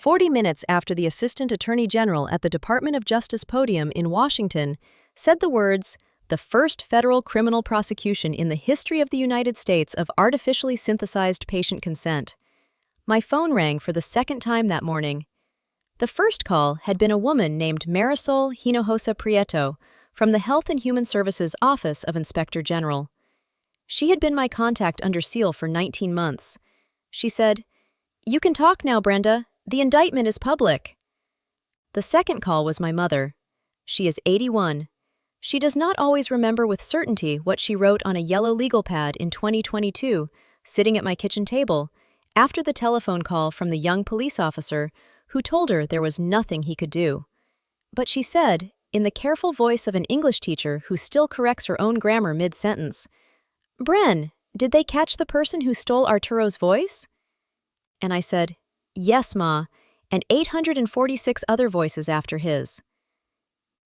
40 minutes after the Assistant Attorney General at the Department of Justice podium in Washington said the words, "the first federal criminal prosecution in the history of the United States of artificially synthesized patient consent." My phone rang for the second time that morning. The first call had been a woman named Marisol Hinojosa Prieto from the Health and Human Services Office of Inspector General. She had been my contact under seal for 19 months. She said, "You can talk now, Brenda. The indictment is public." The second call was my mother. She is 81. She does not always remember with certainty what she wrote on a yellow legal pad in 2022, sitting at my kitchen table, after the telephone call from the young police officer who told her there was nothing he could do. But she said, in the careful voice of an English teacher who still corrects her own grammar mid-sentence, "Bren, did they catch the person who stole Arturo's voice?" And I said, "Yes, Ma, and 846 other voices after his."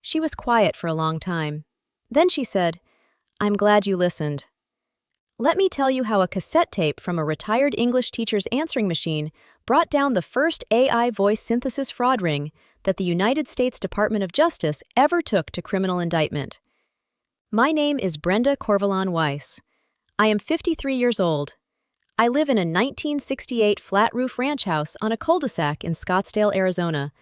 She was quiet for a long time. Then she said, "I'm glad you listened. Let me tell you how a cassette tape from a retired English teacher's answering machine brought down the first AI voice synthesis fraud ring that the United States Department of Justice ever took to criminal indictment. My name is Brenda Corvalon Weiss. I am 53 years old. I live in a 1968 flat-roof ranch house on a cul-de-sac in Scottsdale, Arizona,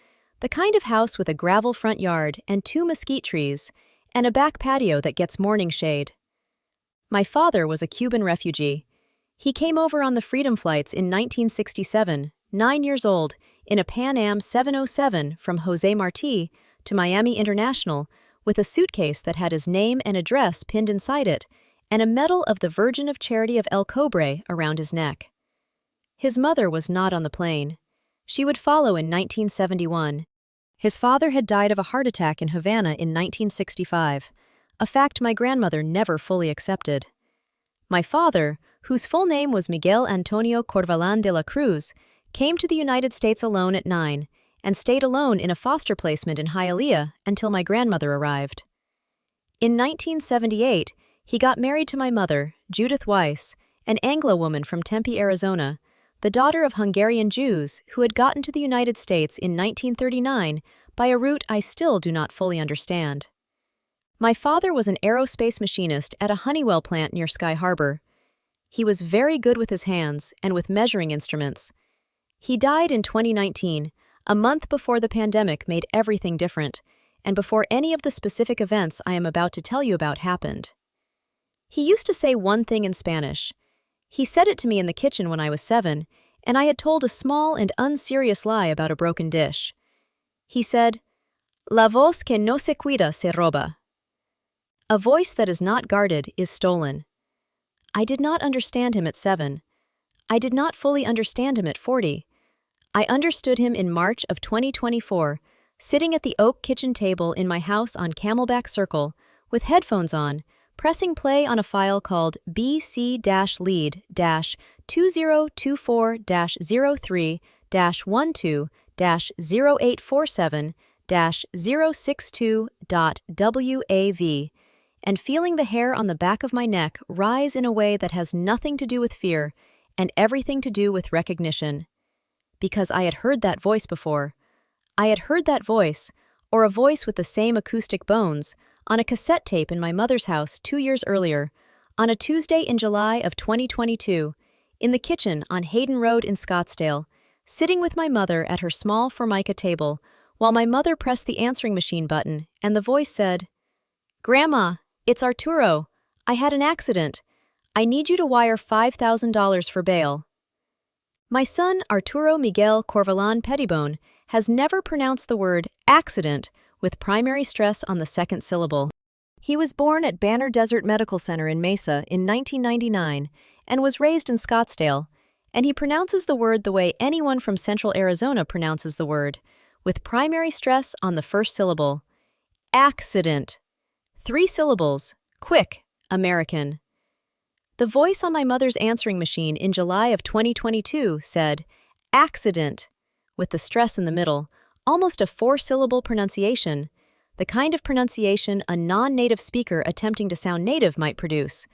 the kind of house with a gravel front yard and 2 mesquite trees, and a back patio that gets morning shade. My father was a Cuban refugee. He came over on the Freedom Flights in 1967, 9 years old, in a Pan Am 707 from Jose Marti to Miami International, with a suitcase that had his name and address pinned inside it, and a medal of the Virgin of Charity of El Cobre around his neck. His mother was not on the plane. She would follow in 1971. His father had died of a heart attack in Havana in 1965, a fact my grandmother never fully accepted. My father, whose full name was Miguel Antonio Corvalán de la Cruz, came to the United States alone at 9 and stayed alone in a foster placement in Hialeah until my grandmother arrived. In 1978, he got married to my mother, Judith Weiss, an Anglo woman from Tempe, Arizona, the daughter of Hungarian Jews who had gotten to the United States in 1939 by a route I still do not fully understand. My father was an aerospace machinist at a Honeywell plant near Sky Harbor. He was very good with his hands and with measuring instruments. He died in 2019, a month before the pandemic made everything different, and before any of the specific events I am about to tell you about happened. He used to say one thing in Spanish. He said it to me in the kitchen when I was 7, and I had told a small and unserious lie about a broken dish. He said, "La voz que no se cuida se roba." A voice that is not guarded is stolen. I did not understand him at 7. I did not fully understand him at 40. I understood him in March of 2024, sitting at the oak kitchen table in my house on Camelback Circle, with headphones on, pressing play on a file called BC-lead-20-03-0847-062.WAV, and feeling the hair on the back of my neck rise in a way that has nothing to do with fear and everything to do with recognition. Because I had heard that voice before. I had heard that voice, or a voice with the same acoustic bones, on a cassette tape in my mother's house 2 years earlier, on a Tuesday in July of 2022, in the kitchen on Hayden Road in Scottsdale, sitting with my mother at her small Formica table, while my mother pressed the answering machine button, and the voice said, "Grandma, it's Arturo. I had an accident. I need you to wire $5,000 for bail." My son, Arturo Miguel Corvalán Pettibone, has never pronounced the word accident with primary stress on the second syllable. He was born at Banner Desert Medical Center in Mesa in 1999 and was raised in Scottsdale, and he pronounces the word the way anyone from Central Arizona pronounces the word, with primary stress on the first syllable. Accident. 3 syllables. Quick. American. The voice on my mother's answering machine in July of 2022 said, "accident," with the stress in the middle, almost a 4-syllable pronunciation, the kind of pronunciation a non-native speaker attempting to sound native might produce,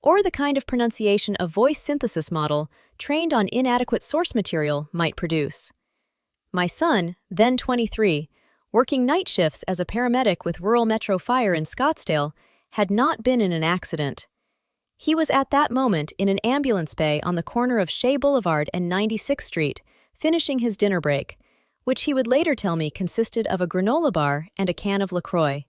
or the kind of pronunciation a voice synthesis model trained on inadequate source material might produce. My son, then 23, working night shifts as a paramedic with Rural Metro Fire in Scottsdale, had not been in an accident. He was at that moment in an ambulance bay on the corner of Shea Boulevard and 96th Street, finishing his dinner break, which he would later tell me consisted of a granola bar and a can of LaCroix.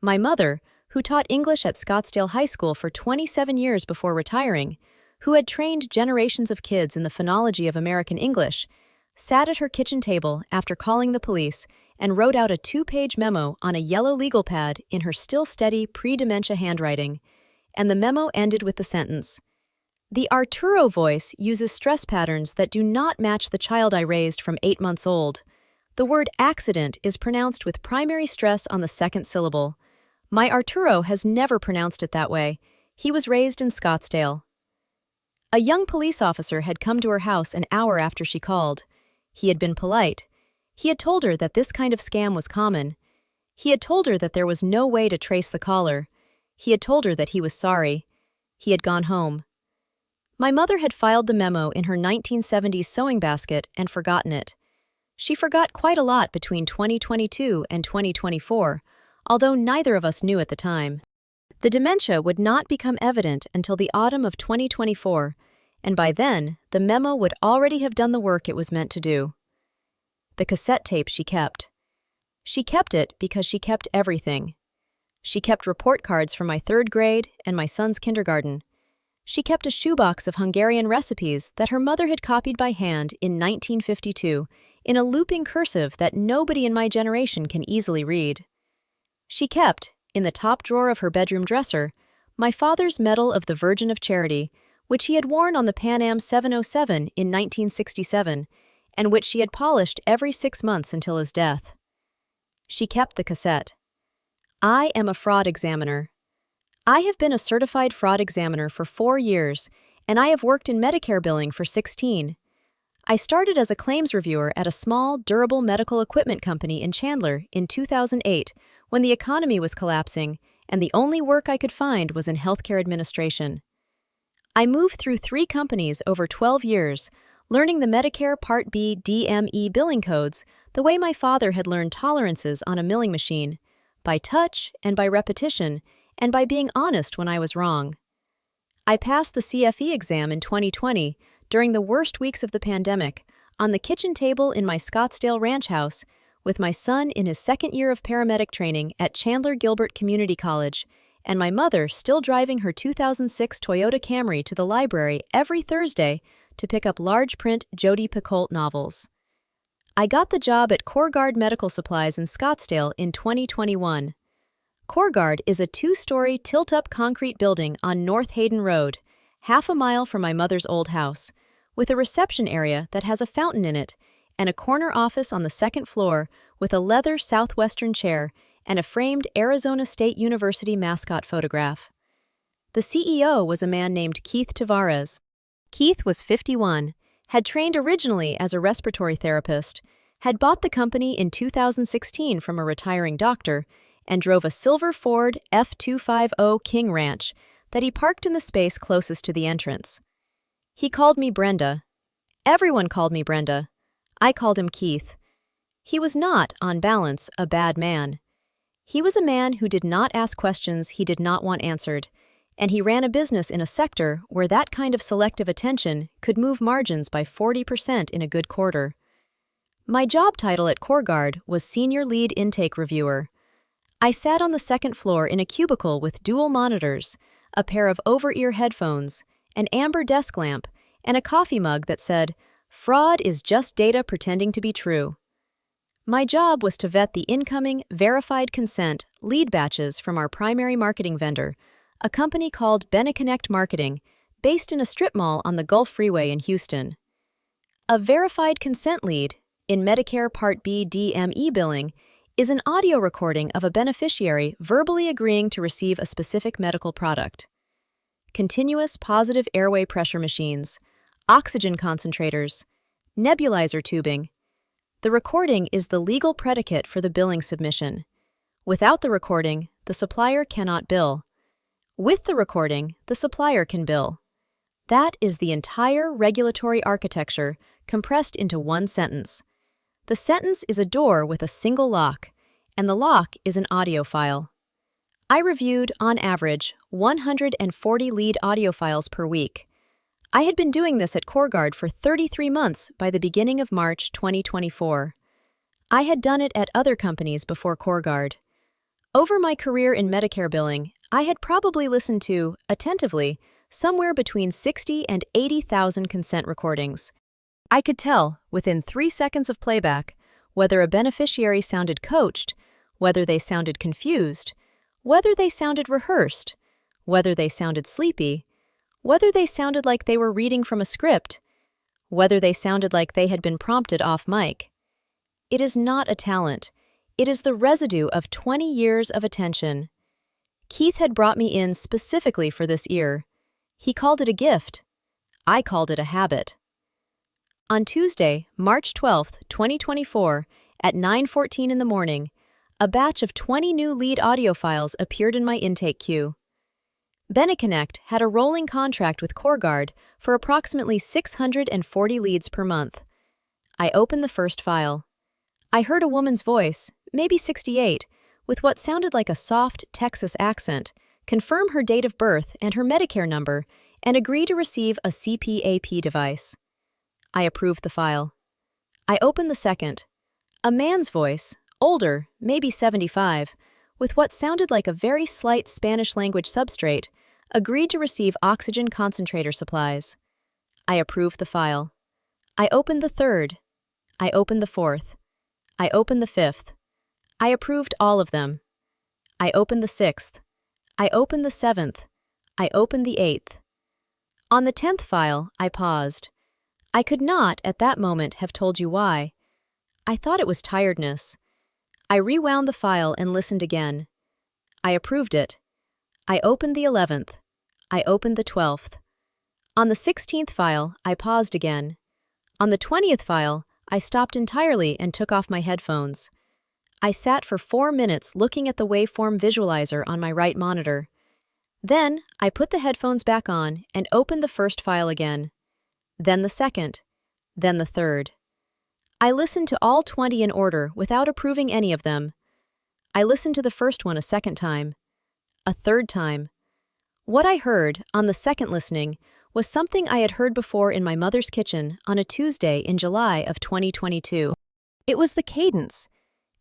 My mother, who taught English at Scottsdale High School for 27 years before retiring, who had trained generations of kids in the phonology of American English, sat at her kitchen table after calling the police and wrote out a 2-page memo on a yellow legal pad in her still steady pre-dementia handwriting, and the memo ended with the sentence, "The Arturo voice uses stress patterns that do not match the child I raised from 8 months old. The word accident is pronounced with primary stress on the second syllable. My Arturo has never pronounced it that way. He was raised in Scottsdale." A young police officer had come to her house an hour after she called. He had been polite. He had told her that this kind of scam was common. He had told her that there was no way to trace the caller. He had told her that he was sorry. He had gone home. My mother had filed the memo in her 1970s sewing basket and forgotten it. She forgot quite a lot between 2022 and 2024, although neither of us knew at the time. The dementia would not become evident until the autumn of 2024, and by then, the memo would already have done the work it was meant to do. The cassette tape she kept. She kept it because she kept everything. She kept report cards from my 3rd grade and my son's kindergarten. She kept a shoebox of Hungarian recipes that her mother had copied by hand in 1952 in a looping cursive that nobody in my generation can easily read. She kept, in the top drawer of her bedroom dresser, my father's Medal of the Virgin of Charity, which he had worn on the Pan Am 707 in 1967, and which she had polished every 6 months until his death. She kept the cassette. I am a fraud examiner. I have been a certified fraud examiner for 4 years, and I have worked in Medicare billing for 16. I started as a claims reviewer at a small, durable medical equipment company in Chandler in 2008 when the economy was collapsing and the only work I could find was in healthcare administration. I moved through 3 companies over 12 years, learning the Medicare Part B DME billing codes the way my father had learned tolerances on a milling machine, by touch and by repetition, and by being honest when I was wrong. I passed the CFE exam in 2020 during the worst weeks of the pandemic on the kitchen table in my Scottsdale ranch house with my son in his 2nd year of paramedic training at Chandler Gilbert Community College and my mother still driving her 2006 Toyota Camry to the library every Thursday to pick up large-print Jodi Picoult novels. I got the job at CoreGuard Medical Supplies in Scottsdale in 2021. CoreGuard is a 2-story tilt-up concrete building on North Hayden Road, half a mile from my mother's old house, with a reception area that has a fountain in it and a corner office on the 2nd floor with a leather Southwestern chair and a framed Arizona State University mascot photograph. The CEO was a man named Keith Tavares. Keith was 51, had trained originally as a respiratory therapist, had bought the company in 2016 from a retiring doctor, and drove a silver Ford F250 King Ranch that he parked in the space closest to the entrance. He called me Brenda. Everyone called me Brenda. I called him Keith. He was not, on balance, a bad man. He was a man who did not ask questions he did not want answered, and he ran a business in a sector where that kind of selective attention could move margins by 40% in a good quarter. My job title at CoreGuard was Senior Lead Intake Reviewer. I sat on the 2nd floor in a cubicle with dual monitors, a pair of over-ear headphones, an amber desk lamp, and a coffee mug that said, "Fraud is just data pretending to be true." My job was to vet the incoming, verified consent lead batches from our primary marketing vendor, a company called Beneconnect Marketing, based in a strip mall on the Gulf Freeway in Houston. A verified consent lead, in Medicare Part B DME billing, is an audio recording of a beneficiary verbally agreeing to receive a specific medical product. Continuous positive airway pressure machines, oxygen concentrators, nebulizer tubing. The recording is the legal predicate for the billing submission. Without the recording, the supplier cannot bill. With the recording, the supplier can bill. That is the entire regulatory architecture compressed into one sentence. The sentence is a door with a single lock, and the lock is an audio file. I reviewed, on average, 140 lead audio files per week. I had been doing this at CoreGuard for 33 months by the beginning of March 2024. I had done it at other companies before CoreGuard. Over my career in Medicare billing, I had probably listened to, attentively, somewhere between 60 and 80,000 consent recordings. I could tell, within 3 seconds of playback, whether a beneficiary sounded coached, whether they sounded confused, whether they sounded rehearsed, whether they sounded sleepy, whether they sounded like they were reading from a script, whether they sounded like they had been prompted off mic. It is not a talent. It is the residue of 20 years of attention. Keith had brought me in specifically for this ear. He called it a gift. I called it a habit. On Tuesday, March 12, 2024, at 9:14 in the morning, a batch of 20 new lead audio files appeared in my intake queue. Beneconnect had a rolling contract with CoreGuard for approximately 640 leads per month. I opened the first file. I heard a woman's voice, maybe 68, with what sounded like a soft Texas accent, confirm her date of birth and her Medicare number, and agree to receive a CPAP device. I approved the file. I opened the second. A man's voice, older, maybe 75, with what sounded like a very slight Spanish-language substrate, agreed to receive oxygen concentrator supplies. I approved the file. I opened the third. I opened the fourth. I opened the fifth. I approved all of them. I opened the sixth. I opened the seventh. I opened the eighth. On the 10th file, I paused. I could not, at that moment, have told you why. I thought it was tiredness. I rewound the file and listened again. I approved it. I opened the 11th. I opened the 12th. On the 16th file, I paused again. On the 20th file, I stopped entirely and took off my headphones. I sat for 4 minutes looking at the waveform visualizer on my right monitor. Then, I put the headphones back on and opened the first file again. Then the second. Then the third. I listened to all 20 in order without approving any of them. I listened to the first one a second time. A third time. What I heard, on the second listening, was something I had heard before in my mother's kitchen on a Tuesday in July of 2022. It was the cadence.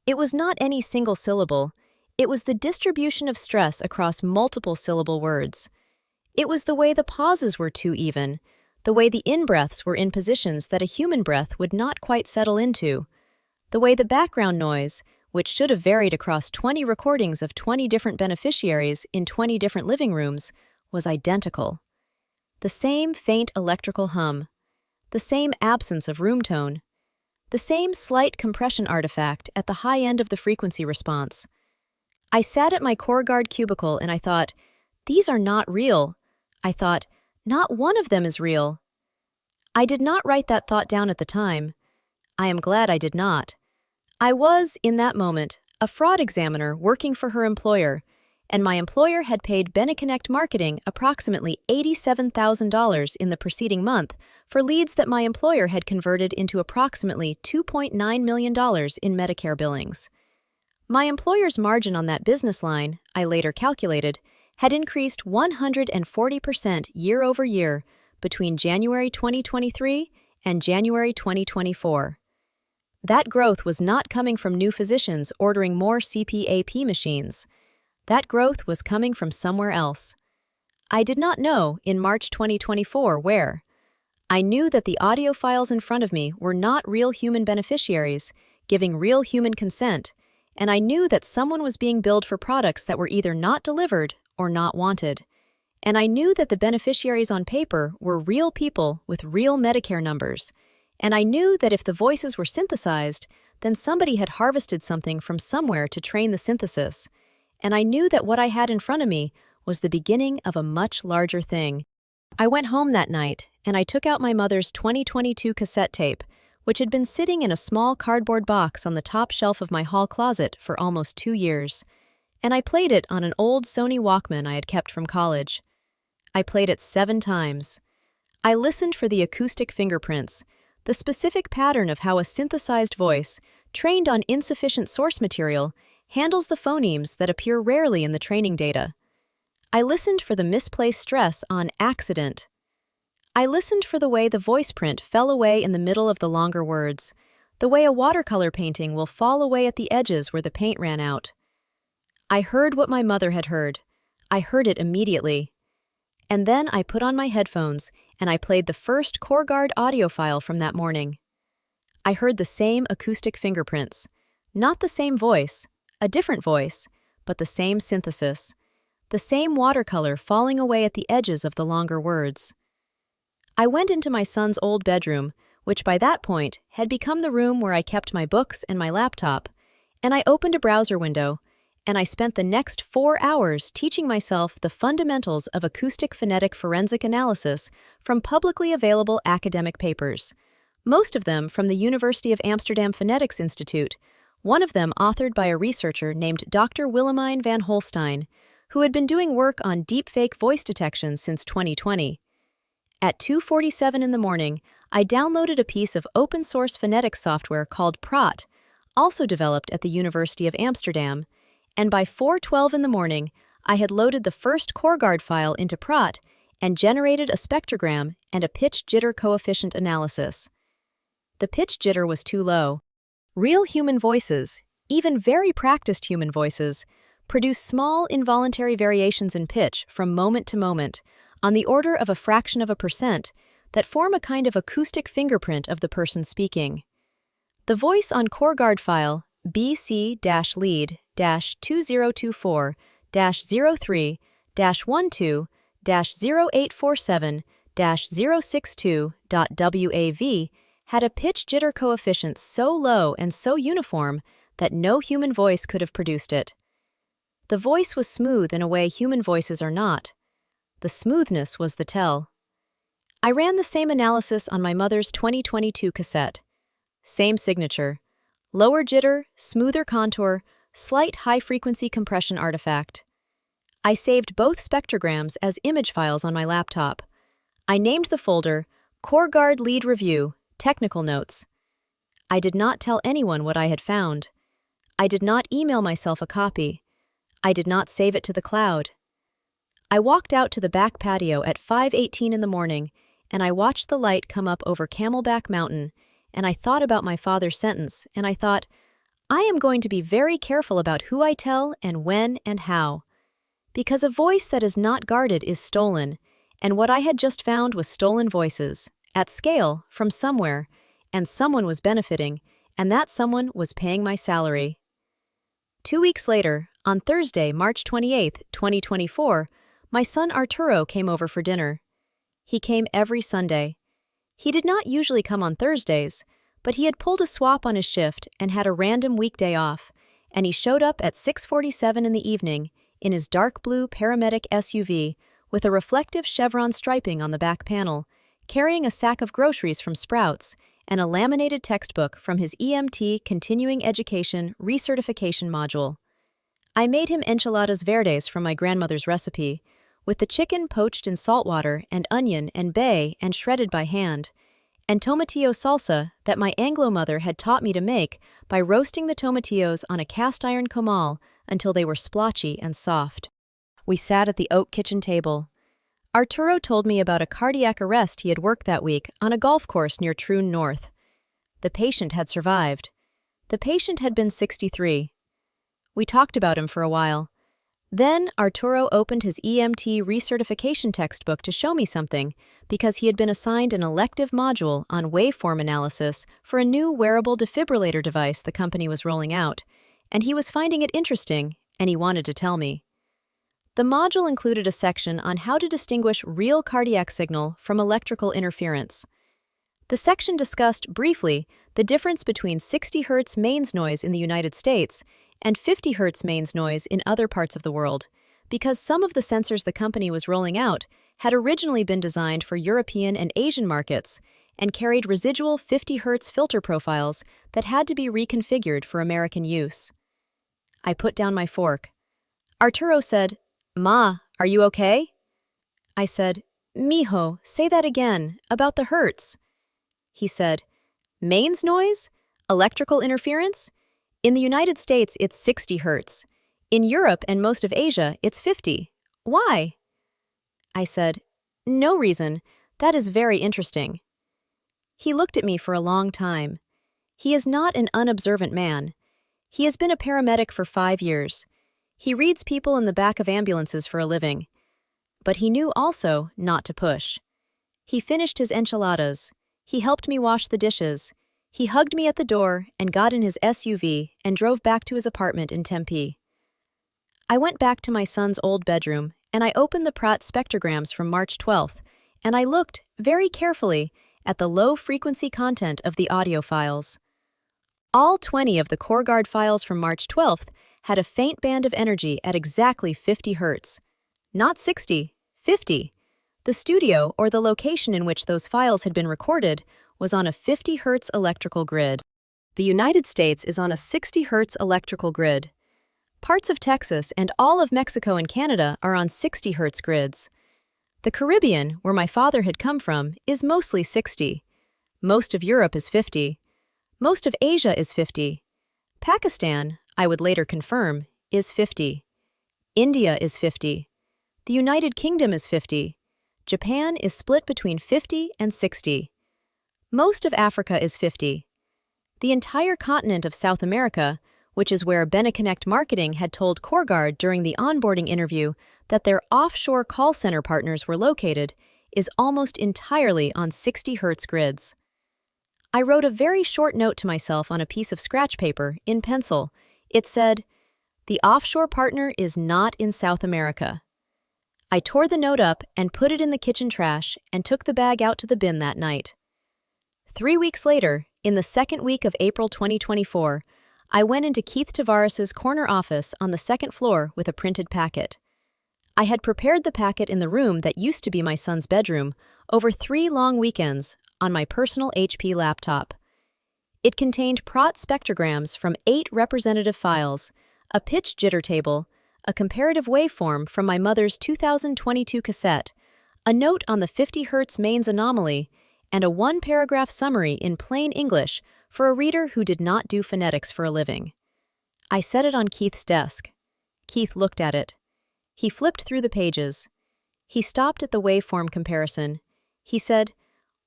It was not any single syllable. It was the distribution of stress across multiple syllable words. It was the way the pauses were too even, the way the in-breaths were in positions that a human breath would not quite settle into, the way the background noise, which should have varied across 20 recordings of 20 different beneficiaries in 20 different living rooms, was identical. The same faint electrical hum, the same absence of room tone, the same slight compression artifact at the high end of the frequency response. I sat at my CoreGuard cubicle and I thought, these are not real. I thought, not one of them is real. I did not write that thought down at the time. I am glad I did not. I was, in that moment, a fraud examiner working for her employer, and my employer had paid Beneconnect Marketing approximately $87,000 in the preceding month for leads that my employer had converted into approximately $2.9 million in Medicare billings. My employer's margin on that business line, I later calculated, had increased 140% year over year between January 2023 and January 2024. That growth was not coming from new physicians ordering more CPAP machines. That growth was coming from somewhere else. I did not know, in March 2024, where. I knew that the audio files in front of me were not real human beneficiaries, giving real human consent, and I knew that someone was being billed for products that were either not delivered or not wanted. And I knew that the beneficiaries on paper were real people with real Medicare numbers. And I knew that if the voices were synthesized, then somebody had harvested something from somewhere to train the synthesis. And I knew that what I had in front of me was the beginning of a much larger thing. I went home that night, and I took out my mother's 2022 cassette tape, which had been sitting in a small cardboard box on the top shelf of my hall closet for almost 2 years. And I played it on an old Sony Walkman I had kept from college. I played it 7 times. I listened for the acoustic fingerprints, the specific pattern of how a synthesized voice, trained on insufficient source material, handles the phonemes that appear rarely in the training data. I listened for the misplaced stress on accident. I listened for the way the voice print fell away in the middle of the longer words, the way a watercolor painting will fall away at the edges where the paint ran out. I heard what my mother had heard. I heard it immediately. And then I put on my headphones and I played the first CoreGuard audio file from that morning. I heard the same acoustic fingerprints, not the same voice, a different voice, but the same synthesis, the same watercolor falling away at the edges of the longer words. I went into my son's old bedroom, which by that point had become the room where I kept my books and my laptop, and I opened a browser window, and I spent the next 4 hours teaching myself the fundamentals of acoustic phonetic forensic analysis from publicly available academic papers, most of them from the University of Amsterdam Phonetics Institute, one of them authored by a researcher named Dr. Willemijn van Holstein, who had been doing work on deepfake voice detection since 2020. At 2:47 in the morning, I downloaded a piece of open-source phonetics software called Praat, also developed at the University of Amsterdam, and by 4:12 in the morning, I had loaded the first CoreGuard file into Praat and generated a spectrogram and a pitch jitter coefficient analysis. The pitch jitter was too low. Real human voices, even very practiced human voices, produce small involuntary variations in pitch from moment to moment, on the order of a fraction of a percent, that form a kind of acoustic fingerprint of the person speaking. The voice on CoreGuard file BC-lead-03-03-0847-062.WAV had a pitch jitter coefficient so low and so uniform that no human voice could have produced it. The voice was smooth in a way human voices are not. The smoothness was the tell. I ran the same analysis on my mother's 2022 cassette. Same signature. Lower jitter, smoother contour, slight high-frequency compression artifact. I saved both spectrograms as image files on my laptop. I named the folder CoreGuard Lead Review, Technical Notes. I did not tell anyone what I had found. I did not email myself a copy. I did not save it to the cloud. I walked out to the back patio at 5:18 in the morning, and I watched the light come up over Camelback Mountain, and I thought about my father's sentence, and I thought, I am going to be very careful about who I tell and when and how. Because a voice that is not guarded is stolen, and what I had just found was stolen voices, at scale, from somewhere, and someone was benefiting, and that someone was paying my salary. 2 weeks later, on Thursday, March 28, 2024, my son Arturo came over for dinner. He came every Sunday. He did not usually come on Thursdays, but he had pulled a swap on his shift and had a random weekday off, and he showed up at 6:47 in the evening in his dark blue paramedic SUV with a reflective chevron striping on the back panel, carrying a sack of groceries from Sprouts and a laminated textbook from his EMT Continuing Education Recertification module. I made him enchiladas verdes from my grandmother's recipe, with the chicken poached in salt water and onion and bay and shredded by hand, and tomatillo salsa that my Anglo mother had taught me to make by roasting the tomatillos on a cast-iron comal until they were splotchy and soft. We sat at the oak kitchen table. Arturo told me about a cardiac arrest he had worked that week on a golf course near Troon North. The patient had survived. The patient had been 63. We talked about him for a while. Then Arturo opened his EMT recertification textbook to show me something because he had been assigned an elective module on waveform analysis for a new wearable defibrillator device the company was rolling out, and he was finding it interesting, and he wanted to tell me. The module included a section on how to distinguish real cardiac signal from electrical interference. The section discussed, briefly, the difference between 60 Hz mains noise in the United States and 50 Hz mains noise in other parts of the world, because some of the sensors the company was rolling out had originally been designed for European and Asian markets and carried residual 50 Hz filter profiles that had to be reconfigured for American use. I put down my fork. Arturo said, "Ma, are you okay?" I said, "Mijo, say that again, about the Hertz." He said, Mains noise? Electrical interference? In the United States, it's 60 Hertz. In Europe and most of Asia, it's 50. Why? I said, no reason. That is very interesting. He looked at me for a long time. He is not an unobservant man. He has been a paramedic for 5 years. He reads people in the back of ambulances for a living. But he knew also not to push. He finished his enchiladas. He helped me wash the dishes. He hugged me at the door and got in his SUV and drove back to his apartment in Tempe. I went back to my son's old bedroom and I opened the Pratt spectrograms from March 12th, and I looked very carefully at the low-frequency content of the audio files. All 20 of the CoreGuard files from March 12th had a faint band of energy at exactly 50 Hertz. Not 60, 50. The studio, or the location in which those files had been recorded, was on a 50 Hertz electrical grid. The United States is on a 60 Hertz electrical grid. Parts of Texas and all of Mexico and Canada are on 60 Hertz grids. The Caribbean, where my father had come from, is mostly 60. Most of Europe is 50. Most of Asia is 50. Pakistan, I would later confirm, is 50. India is 50. The United Kingdom is 50. Japan is split between 50 and 60. Most of Africa is 50. The entire continent of South America, which is where BeneConnect Marketing had told CoreGuard during the onboarding interview that their offshore call center partners were located, is almost entirely on 60 Hertz grids. I wrote a very short note to myself on a piece of scratch paper in pencil. It said, "The offshore partner is not in South America." I tore the note up and put it in the kitchen trash and took the bag out to the bin that night. 3 weeks later, in the second week of April 2024, I went into Keith Tavares's corner office on the second floor with a printed packet. I had prepared the packet in the room that used to be my son's bedroom over 3 long weekends on my personal HP laptop. It contained Pratt spectrograms from 8 representative files, a pitch jitter table, a comparative waveform from my mother's 2022 cassette, a note on the 50 Hz mains anomaly, and a 1-paragraph summary in plain English for a reader who did not do phonetics for a living. I set it on Keith's desk. Keith looked at it. He flipped through the pages. He stopped at the waveform comparison. He said,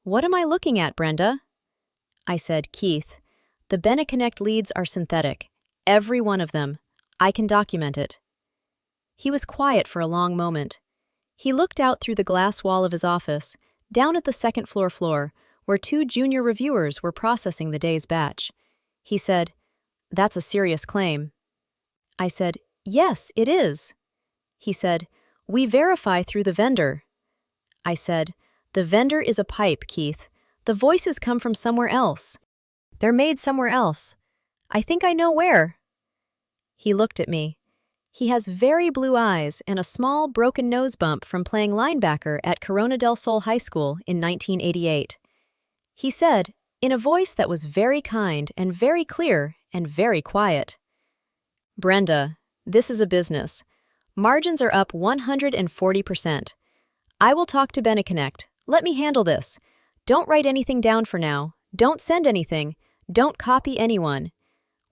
"What am I looking at, Brenda?" I said, "Keith, the BeneConnect leads are synthetic. Every one of them. I can document it." He was quiet for a long moment. He looked out through the glass wall of his office, down at the second floor, where 2 junior reviewers were processing the day's batch. He said, "That's a serious claim." I said, "Yes, it is." He said, "We verify through the vendor." I said, "The vendor is a pipe, Keith. The voices come from somewhere else. They're made somewhere else. I think I know where." He looked at me. He has very blue eyes and a small broken nose bump from playing linebacker at Corona del Sol High School in 1988. He said, in a voice that was very kind and very clear and very quiet, "Brenda, this is a business. Margins are up 140%. I will talk to BeneConnect. Let me handle this. Don't write anything down for now. Don't send anything. Don't copy anyone.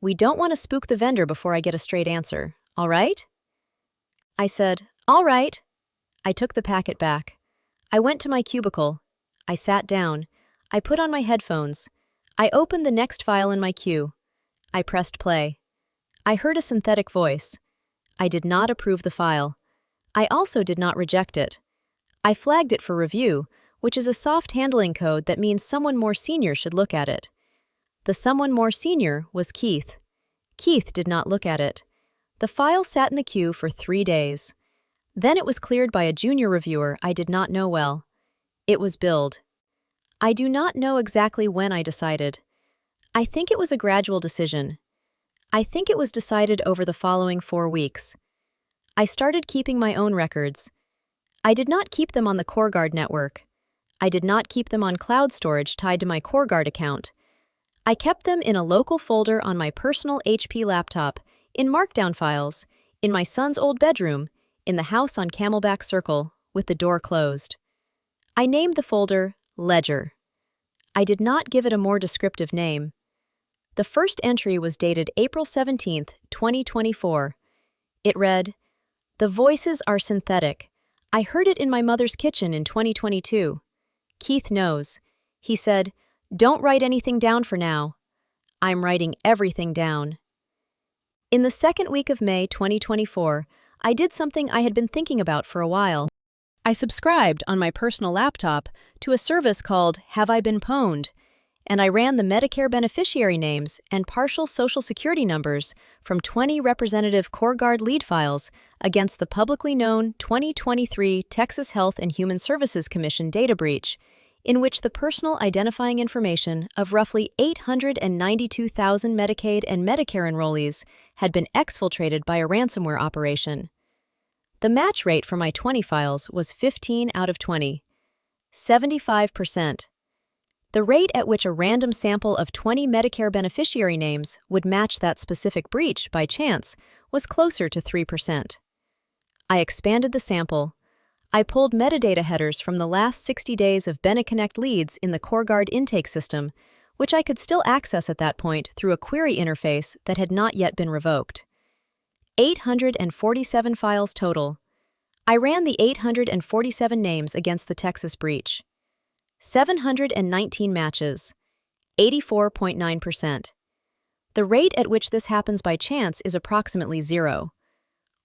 We don't want to spook the vendor before I get a straight answer. All right?" I said, "All right." I took the packet back. I went to my cubicle. I sat down. I put on my headphones. I opened the next file in my queue. I pressed play. I heard a synthetic voice. I did not approve the file. I also did not reject it. I flagged it for review, which is a soft handling code that means someone more senior should look at it. The someone more senior was Keith. Keith did not look at it. The file sat in the queue for 3 days. Then it was cleared by a junior reviewer I did not know well. It was billed. I do not know exactly when I decided. I think it was a gradual decision. I think it was decided over the following 4 weeks. I started keeping my own records. I did not keep them on the CoreGuard network. I did not keep them on cloud storage tied to my CoreGuard account. I kept them in a local folder on my personal HP laptop, in Markdown files, in my son's old bedroom, in the house on Camelback Circle, with the door closed. I named the folder Ledger. I did not give it a more descriptive name. The first entry was dated April 17, 2024. It read, "The voices are synthetic. I heard it in my mother's kitchen in 2022. Keith knows. He said, 'Don't write anything down for now.' I'm writing everything down." In the second week of May 2024, I did something I had been thinking about for a while. I subscribed on my personal laptop to a service called Have I Been Pwned, and I ran the Medicare beneficiary names and partial Social Security numbers from 20 representative CoreGuard lead files against the publicly known 2023 Texas Health and Human Services Commission data breach, in which the personal identifying information of roughly 892,000 Medicaid and Medicare enrollees had been exfiltrated by a ransomware operation. The match rate for my 20 files was 15 out of 20, 75%. The rate at which a random sample of 20 Medicare beneficiary names would match that specific breach by chance was closer to 3%. I expanded the sample. I pulled metadata headers from the last 60 days of BeneConnect leads in the CoreGuard intake system, which I could still access at that point through a query interface that had not yet been revoked. 847 files total. I ran the 847 names against the Texas breach. 719 matches, 84.9%. The rate at which this happens by chance is approximately 0.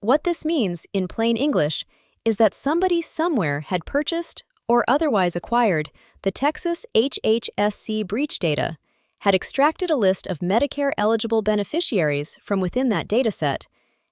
What this means, in plain English, is that somebody somewhere had purchased or otherwise acquired the Texas HHSC breach data, had extracted a list of Medicare-eligible beneficiaries from within that dataset,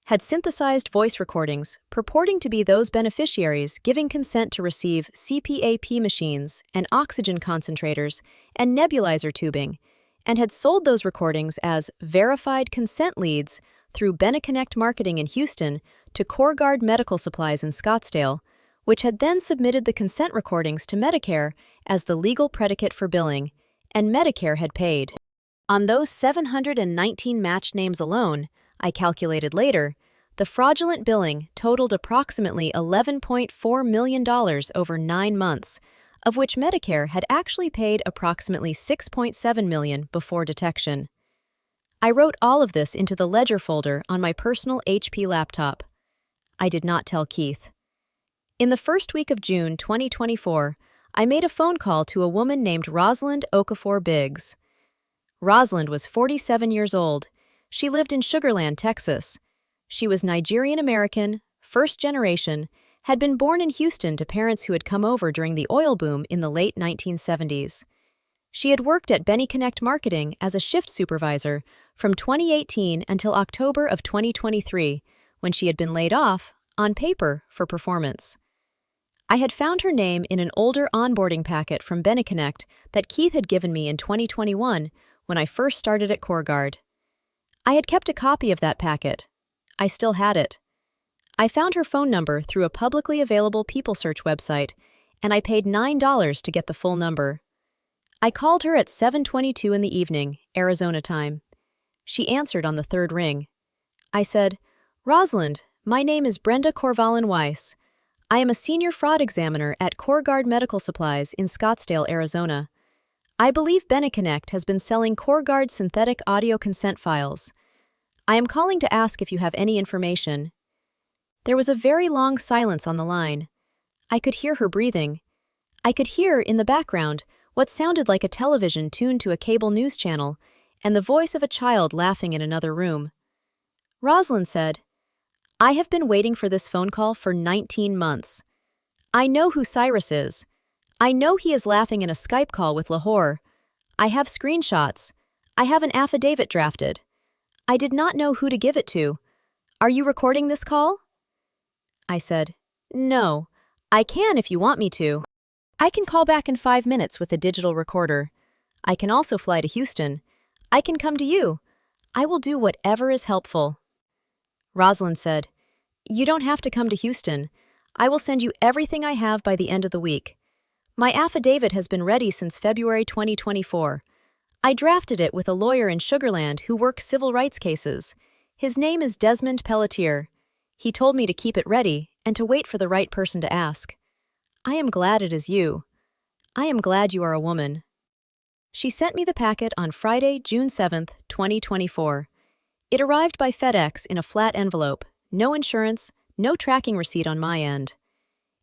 had synthesized voice recordings purporting to be those beneficiaries giving consent to receive CPAP machines and oxygen concentrators and nebulizer tubing, and had sold those recordings as verified consent leads through BeneConnect Marketing in Houston to CoreGuard Medical Supplies in Scottsdale, which had then submitted the consent recordings to Medicare as the legal predicate for billing, and Medicare had paid. On those 719 matched names alone, I calculated later, the fraudulent billing totaled approximately $11.4 million over 9 months, of which Medicare had actually paid approximately $6.7 million before detection. I wrote all of this into the ledger folder on my personal HP laptop. I did not tell Keith. In the first week of June 2024, I made a phone call to a woman named Rosalind Okafor Biggs. Rosalind was 47 years old. She lived in Sugar Land, Texas. She was Nigerian-American, first generation, had been born in Houston to parents who had come over during the oil boom in the late 1970s. She had worked at BeneConnect Marketing as a shift supervisor from 2018 until October of 2023, when she had been laid off, on paper, for performance. I had found her name in an older onboarding packet from BeneConnect that Keith had given me in 2021 when I first started at CoreGuard. I had kept a copy of that packet. I still had it. I found her phone number through a publicly available People Search website, and I paid $9 to get the full number. I called her at 7:22 in the evening, Arizona time. She answered on the third ring. I said, "Rosalind, my name is Brenda Corvalin-Weiss. I am a senior fraud examiner at CoreGuard Medical Supplies in Scottsdale, Arizona. I believe BeneConnect has been selling CoreGuard synthetic audio consent files. I am calling to ask if you have any information." There was a very long silence on the line. I could hear her breathing. I could hear, in the background, what sounded like a television tuned to a cable news channel, and the voice of a child laughing in another room. Rosalind said, "I have been waiting for this phone call for 19 months. I know who Cyrus is. I know he is laughing in a Skype call with Lahore. I have screenshots. I have an affidavit drafted. I did not know who to give it to. Are you recording this call?" I said, "No. I can if you want me to. I can call back in 5 minutes with a digital recorder. I can also fly to Houston. I can come to you. I will do whatever is helpful." Rosalind said, "You don't have to come to Houston. I will send you everything I have by the end of the week. My affidavit has been ready since February 2024. I drafted it with a lawyer in Sugar Land who works civil rights cases. His name is Desmond Pelletier. He told me to keep it ready and to wait for the right person to ask. I am glad it is you. I am glad you are a woman." She sent me the packet on Friday, June 7, 2024. It arrived by FedEx in a flat envelope, no insurance, no tracking receipt on my end.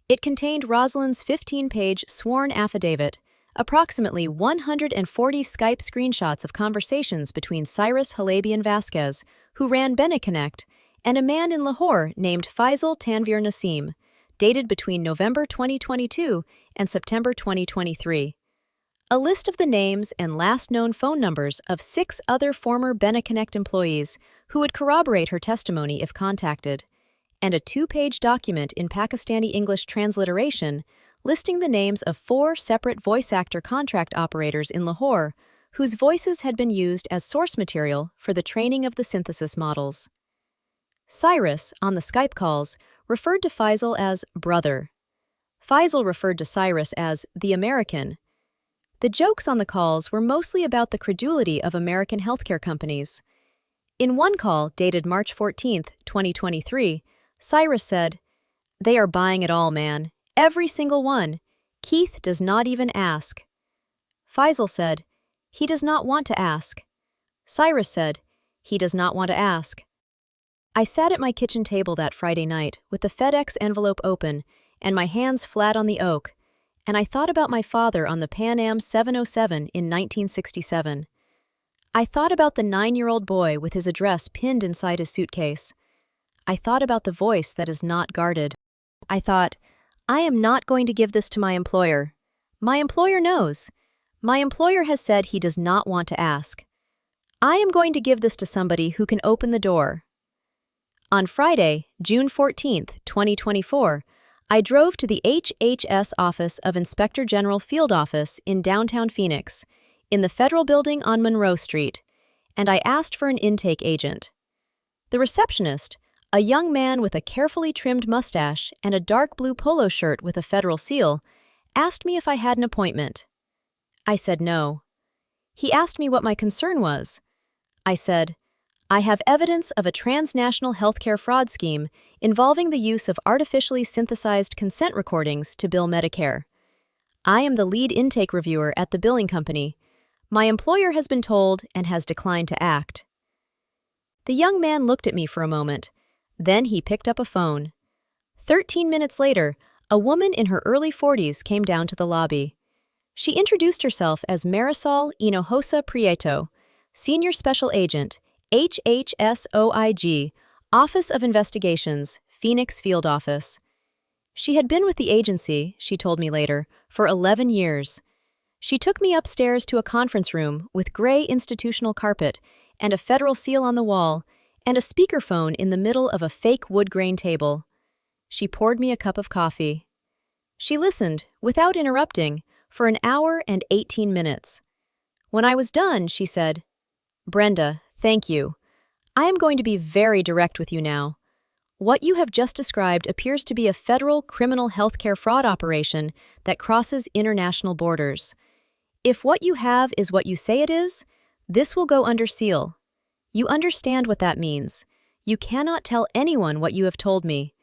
It contained Rosalind's 15-page sworn affidavit, approximately 140 Skype screenshots of conversations between Cyrus Halabian Vasquez, who ran BeneConnect, and a man in Lahore named Faisal Tanvir Naseem, dated between November 2022 and September 2023. A list of the names and last known phone numbers of 6 other former BeneConnect employees who would corroborate her testimony if contacted, and a 2-page document in Pakistani English transliteration listing the names of 4 separate voice actor contract operators in Lahore whose voices had been used as source material for the training of the synthesis models. Cyrus, on the Skype calls, referred to Faisal as brother. Faisal referred to Cyrus as the American. The jokes on the calls were mostly about the credulity of American healthcare companies. In one call, dated March 14, 2023, Cyrus said, "They are buying it all, man. Every single one. Keith does not even ask." Faisal said, "He does not want to ask." Cyrus said, "He does not want to ask." I sat at my kitchen table that Friday night with the FedEx envelope open and my hands flat on the oak, and I thought about my father on the Pan Am 707 in 1967. I thought about the 9-year-old boy with his address pinned inside his suitcase. I thought about the voice that is not guarded. I thought, I am not going to give this to my employer. My employer knows. My employer has said he does not want to ask. I am going to give this to somebody who can open the door. On Friday, June 14, 2024, I drove to the HHS Office of Inspector General Field Office in downtown Phoenix, in the Federal Building on Monroe Street, and I asked for an intake agent. The receptionist, a young man with a carefully trimmed mustache and a dark blue polo shirt with a federal seal, asked me if I had an appointment. I said no. He asked me what my concern was. I said, I have evidence of a transnational healthcare fraud scheme involving the use of artificially synthesized consent recordings to bill Medicare. I am the lead intake reviewer at the billing company. My employer has been told and has declined to act. The young man looked at me for a moment. Then he picked up a phone. 13 minutes later, a woman in her early 40s came down to the lobby. She introduced herself as Marisol Hinojosa Prieto, Senior Special Agent, HHSOIG, Office of Investigations, Phoenix Field Office. She had been with the agency, she told me later, for 11 years. She took me upstairs to a conference room with gray institutional carpet and a federal seal on the wall and a speakerphone in the middle of a fake wood grain table. She poured me a cup of coffee. She listened, without interrupting, for an hour and 18 minutes. When I was done, she said, Brenda, thank you. I am going to be very direct with you now. What you have just described appears to be a federal criminal healthcare fraud operation that crosses international borders. If what you have is what you say it is, this will go under seal. You understand what that means. You cannot tell anyone what you have told me.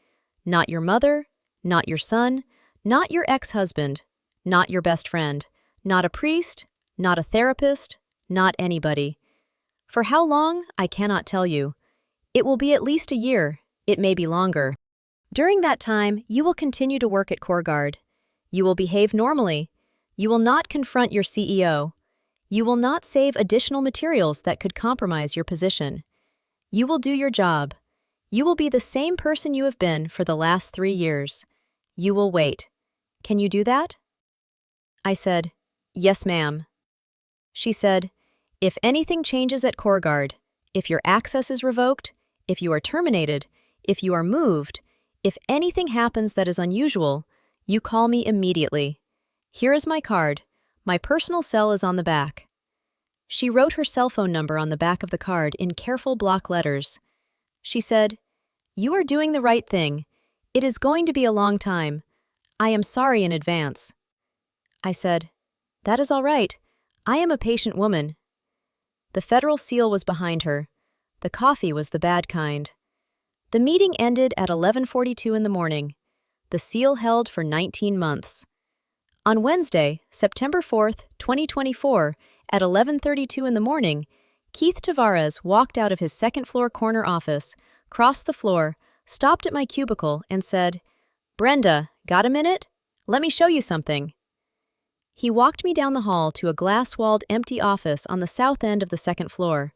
Not your mother, not your son, not your ex-husband, not your best friend, not a priest, not a therapist, not anybody. For how long, I cannot tell you. It will be at least a year. It may be longer. During that time, you will continue to work at CoreGuard. You will behave normally. You will not confront your CEO. You will not save additional materials that could compromise your position. You will do your job. You will be the same person you have been for the last 3 years. You will wait. Can you do that? I said, yes, ma'am. She said, if anything changes at CoreGuard, if your access is revoked, if you are terminated, if you are moved, if anything happens that is unusual, you call me immediately. Here is my card. My personal cell is on the back. She wrote her cell phone number on the back of the card in careful block letters. She said, you are doing the right thing. It is going to be a long time. I am sorry in advance. I said, that is all right. I am a patient woman. The federal seal was behind her. The coffee was the bad kind. The meeting ended at 11:42 in the morning. The seal held for 19 months. On Wednesday, September 4, 2024, At 11:32 in the morning, Keith Tavares walked out of his second-floor corner office, crossed the floor, stopped at my cubicle, and said, "Brenda, got a minute? Let me show you something." He walked me down the hall to a glass-walled empty office on the south end of the second floor.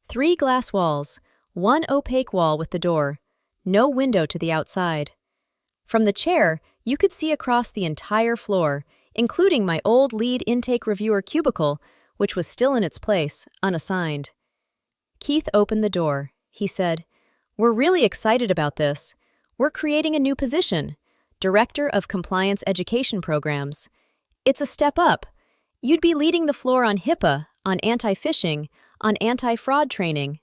3 glass walls, 1 opaque wall with the door, no window to the outside. From the chair, you could see across the entire floor, including my old lead intake reviewer cubicle, which was still in its place, unassigned. Keith opened the door. He said, "We're really excited about this. We're creating a new position, Director of Compliance Education Programs. It's a step up. You'd be leading the floor on HIPAA, on anti-phishing, on anti-fraud training."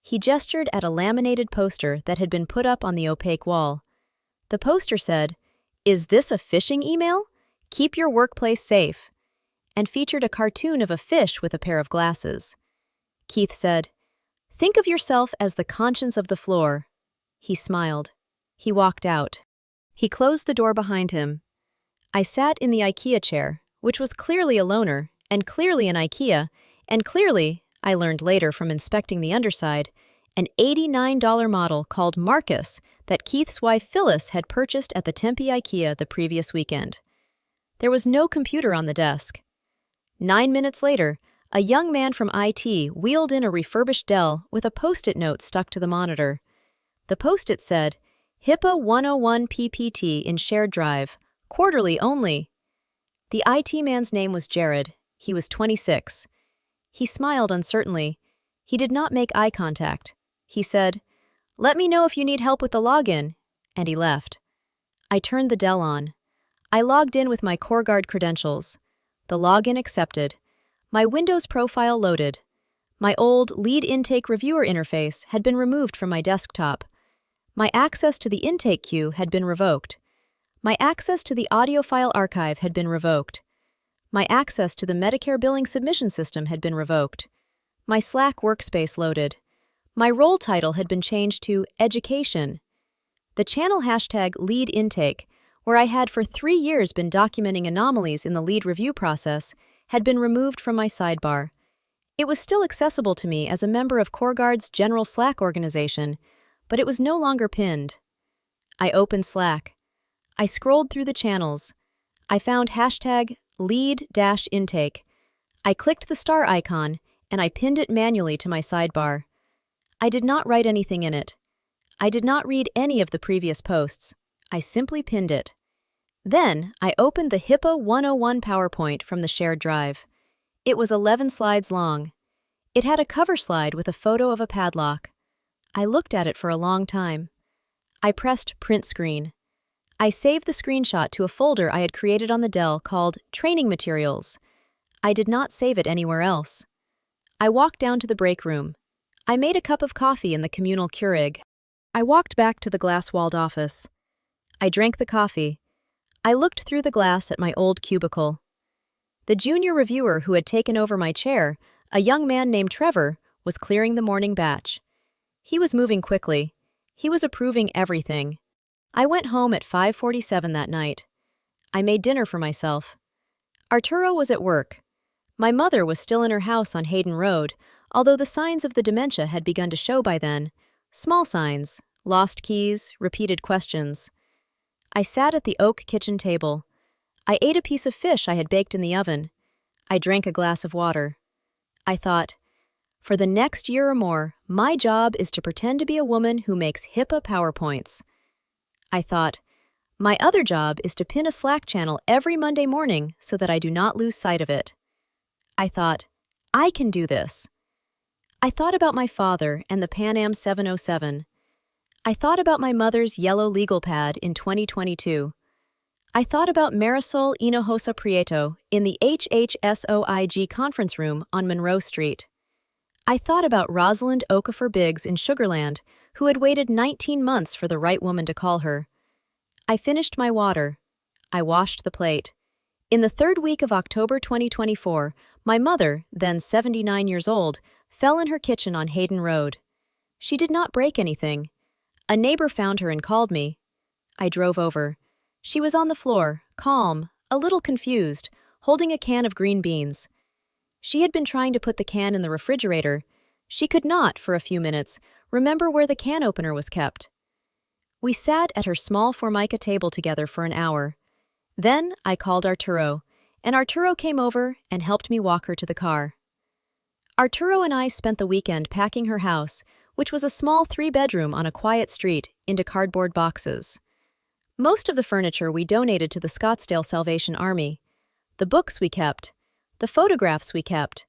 He gestured at a laminated poster that had been put up on the opaque wall. The poster said, "Is this a phishing email? Keep your workplace safe," and featured a cartoon of a fish with a pair of glasses. Keith said, "Think of yourself as the conscience of the floor." He smiled. He walked out. He closed the door behind him. I sat in the IKEA chair, which was clearly a loaner, and clearly an IKEA, and clearly, I learned later from inspecting the underside, an $89 model called Marcus that Keith's wife Phyllis had purchased at the Tempe IKEA the previous weekend. There was no computer on the desk. 9 minutes later, a young man from IT wheeled in a refurbished Dell with a Post-it note stuck to the monitor. The Post-it said, "HIPAA 101 PPT in shared drive, quarterly only." The IT man's name was Jared. He was 26. He smiled uncertainly. He did not make eye contact. He said, "Let me know if you need help with the login," and he left. I turned the Dell on. I logged in with my CoreGuard credentials. The login accepted. My Windows profile loaded. My old lead intake reviewer interface had been removed from my desktop. My access to the intake queue had been revoked. My access to the audio file archive had been revoked. My access to the Medicare billing submission system had been revoked. My Slack workspace loaded. My role title had been changed to Education. The channel hashtag lead intake, where I had for 3 years been documenting anomalies in the lead review process, had been removed from my sidebar. It was still accessible to me as a member of CoreGuard's general Slack organization, but it was no longer pinned. I opened Slack. I scrolled through the channels. I found hashtag lead-intake. I clicked the star icon, and I pinned it manually to my sidebar. I did not write anything in it. I did not read any of the previous posts. I simply pinned it. Then, I opened the HIPAA 101 PowerPoint from the shared drive. It was 11 slides long. It had a cover slide with a photo of a padlock. I looked at it for a long time. I pressed print screen. I saved the screenshot to a folder I had created on the Dell called Training Materials. I did not save it anywhere else. I walked down to the break room. I made a cup of coffee in the communal Keurig. I walked back to the glass-walled office. I drank the coffee. I looked through the glass at my old cubicle. The junior reviewer who had taken over my chair, a young man named Trevor, was clearing the morning batch. He was moving quickly. He was approving everything. I went home at 5:47 that night. I made dinner for myself. Arturo was at work. My mother was still in her house on Hayden Road, although the signs of the dementia had begun to show by then. Small signs, lost keys, repeated questions. I sat at the oak kitchen table. I ate a piece of fish I had baked in the oven. I drank a glass of water. I thought, for the next year or more, my job is to pretend to be a woman who makes HIPAA PowerPoints. I thought, my other job is to pin a Slack channel every Monday morning so that I do not lose sight of it. I thought, I can do this. I thought about my father and the Pan Am 707. I thought about my mother's yellow legal pad in 2022. I thought about Marisol Hinojosa Prieto in the HHSOIG conference room on Monroe Street. I thought about Rosalind Okafor Biggs in Sugarland, who had waited 19 months for the right woman to call her. I finished my water. I washed the plate. In the third week of October 2024, my mother, then 79 years old, fell in her kitchen on Hayden Road. She did not break anything. A neighbor found her and called me. I drove over. She was on the floor, calm, a little confused, holding a can of green beans. She had been trying to put the can in the refrigerator. She could not, for a few minutes, remember where the can opener was kept. We sat at her small formica table together for an hour. Then I called Arturo, and Arturo came over and helped me walk her to the car. Arturo and I spent the weekend packing her house, which was a small 3-bedroom on a quiet street, into cardboard boxes. Most of the furniture we donated to the Scottsdale Salvation Army. The books we kept. The photographs we kept.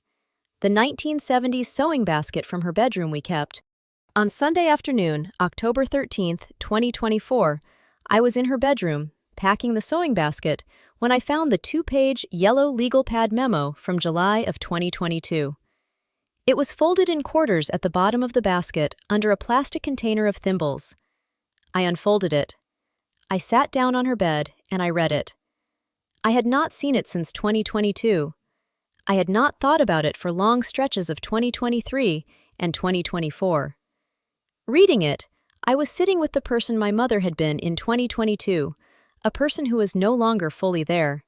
The 1970s sewing basket from her bedroom we kept. On Sunday afternoon, October 13th, 2024, I was in her bedroom, packing the sewing basket, when I found the 2-page yellow legal pad memo from July of 2022. It was folded in quarters at the bottom of the basket under a plastic container of thimbles. I unfolded it. I sat down on her bed and I read it. I had not seen it since 2022. I had not thought about it for long stretches of 2023 and 2024. Reading it, I was sitting with the person my mother had been in 2022, a person who was no longer fully there.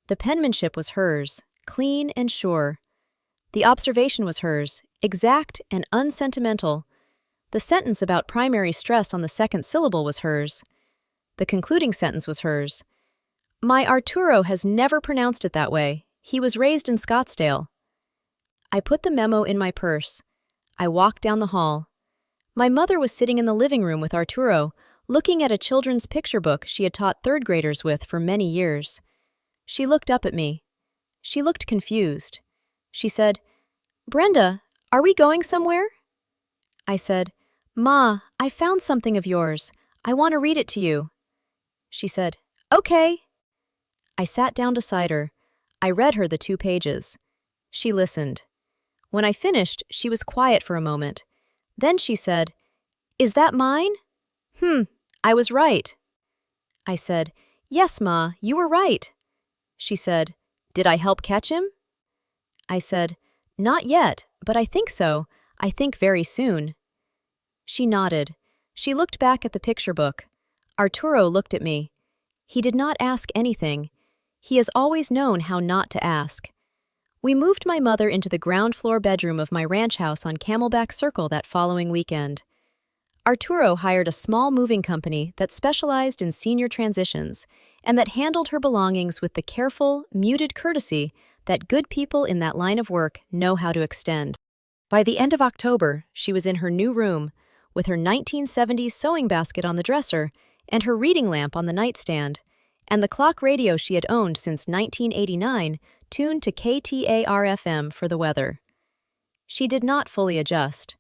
The penmanship was hers, clean and sure. The observation was hers, exact and unsentimental. The sentence about primary stress on the second syllable was hers. The concluding sentence was hers. My Arturo has never pronounced it that way. He was raised in Scottsdale. I put the memo in my purse. I walked down the hall. My mother was sitting in the living room with Arturo, looking at a children's picture book she had taught third graders with for many years. She looked up at me. She looked confused. She said, "Brenda, are we going somewhere?" I said, "Ma, I found something of yours. I want to read it to you." She said, "Okay." I sat down beside her. I read her the 2 pages. She listened. When I finished, she was quiet for a moment. Then she said, "Is that mine?" I was right." I said, "Yes, Ma, you were right." She said, "Did I help catch him?" I said, "Not yet, but I think so. I think very soon." She nodded. She looked back at the picture book. Arturo looked at me. He did not ask anything. He has always known how not to ask. We moved my mother into the ground floor bedroom of my ranch house on Camelback Circle that following weekend. Arturo hired a small moving company that specialized in senior transitions and that handled her belongings with the careful, muted courtesy that good people in that line of work know how to extend. By the end of October, she was in her new room, with her 1970s sewing basket on the dresser and her reading lamp on the nightstand, and the clock radio she had owned since 1989 tuned to KTAR-FM for the weather. She did not fully adjust.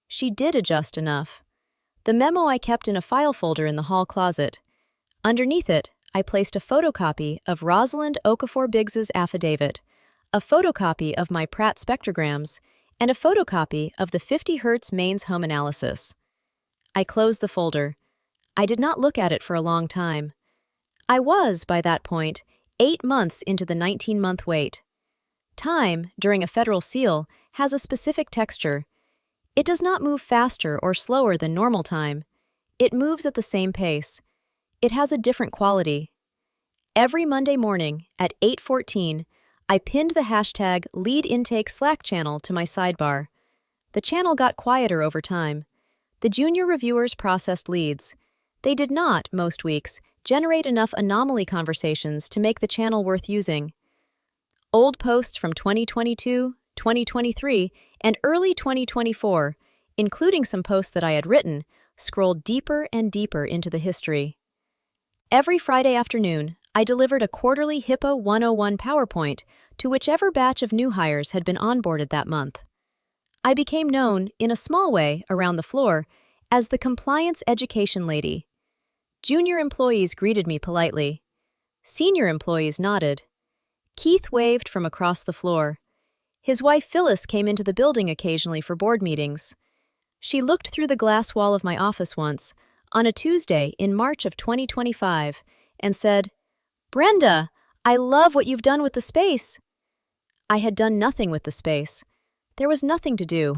She did adjust enough. The memo I kept in a file folder in the hall closet. Underneath it, I placed a photocopy of Rosalind Okafor Biggs's affidavit, a photocopy of my Pratt spectrograms, and a photocopy of the 50 Hertz mains home analysis. I closed the folder. I did not look at it for a long time. I was, by that point, 8 months into the 19-month wait. Time, during a federal seal, has a specific texture. It does not move faster or slower than normal time. It moves at the same pace. It has a different quality. Every Monday morning, at 8:14, I pinned the hashtag Lead Intake Slack channel to my sidebar. The channel got quieter over time. The junior reviewers processed leads. They did not, most weeks, generate enough anomaly conversations to make the channel worth using. Old posts from 2022, 2023, and early 2024, including some posts that I had written, scrolled deeper and deeper into the history. Every Friday afternoon, I delivered a quarterly HIPAA 101 PowerPoint to whichever batch of new hires had been onboarded that month. I became known, in a small way, around the floor, as the Compliance Education Lady. Junior employees greeted me politely. Senior employees nodded. Keith waved from across the floor. His wife Phyllis came into the building occasionally for board meetings. She looked through the glass wall of my office once, on a Tuesday in March of 2025, and said, "Brenda, I love what you've done with the space." I had done nothing with the space. There was nothing to do.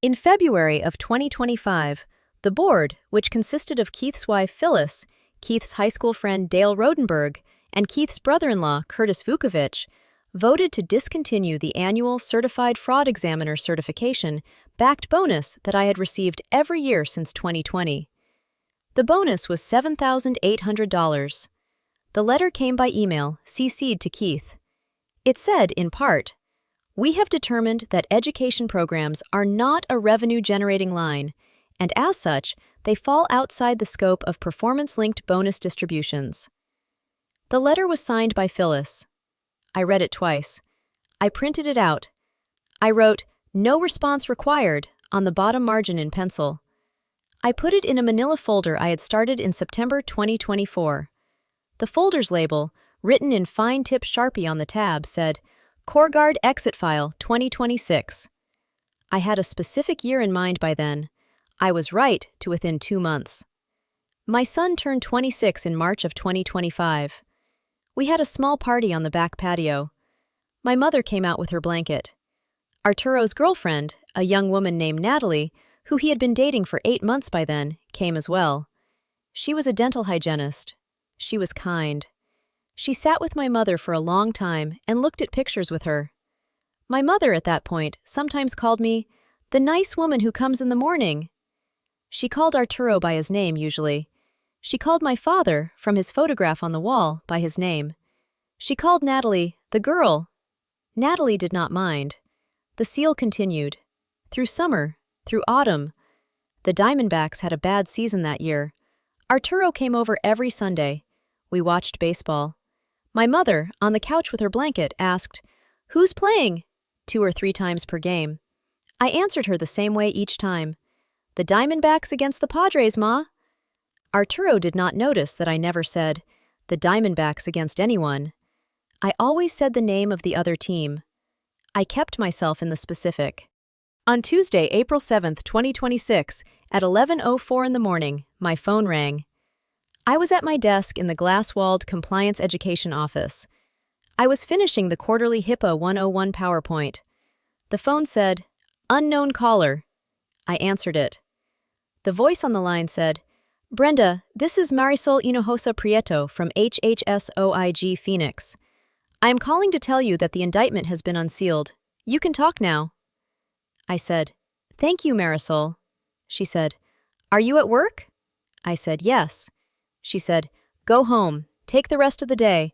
In February of 2025, the board, which consisted of Keith's wife Phyllis, Keith's high school friend Dale Rodenberg, and Keith's brother-in-law Curtis Vukovic, voted to discontinue the annual Certified Fraud Examiner certification-backed bonus that I had received every year since 2020. The bonus was $7,800. The letter came by email, CC'd to Keith. It said, in part, "We have determined that education programs are not a revenue-generating line, and as such, they fall outside the scope of performance-linked bonus distributions." The letter was signed by Phyllis. I read it twice. I printed it out. I wrote, "No response required," on the bottom margin in pencil. I put it in a manila folder I had started in September 2024. The folder's label, written in fine-tip Sharpie on the tab, said, CoreGuard Exit File 2026. I had a specific year in mind by then. I was right to within 2 months. My son turned 26 in March of 2025. We had a small party on the back patio. My mother came out with her blanket. Arturo's girlfriend, a young woman named Natalie, who he had been dating for 8 months by then, came as well. She was a dental hygienist. She was kind. She sat with my mother for a long time and looked at pictures with her. My mother, at that point, sometimes called me, "the nice woman who comes in the morning." She called Arturo by his name, usually. She called my father, from his photograph on the wall, by his name. She called Natalie, "the girl." Natalie did not mind. The seal continued. Through summer, through autumn. The Diamondbacks had a bad season that year. Arturo came over every Sunday. We watched baseball. My mother, on the couch with her blanket, asked, "Who's playing?" 2 or 3 times per game. I answered her the same way each time. "The Diamondbacks against the Padres, Ma." Arturo did not notice that I never said, "the Diamondbacks against anyone." I always said the name of the other team. I kept myself in the specific. On Tuesday, April 7, 2026, at 11:04 in the morning, my phone rang. I was at my desk in the glass-walled Compliance Education office. I was finishing the quarterly HIPAA 101 PowerPoint. The phone said, "Unknown caller." I answered it. The voice on the line said, "Brenda, this is Marisol Hinojosa Prieto from HHSOIG Phoenix. I am calling to tell you that the indictment has been unsealed. You can talk now." I said, "Thank you, Marisol." She said, "Are you at work?" I said, "Yes." She said, "Go home. Take the rest of the day.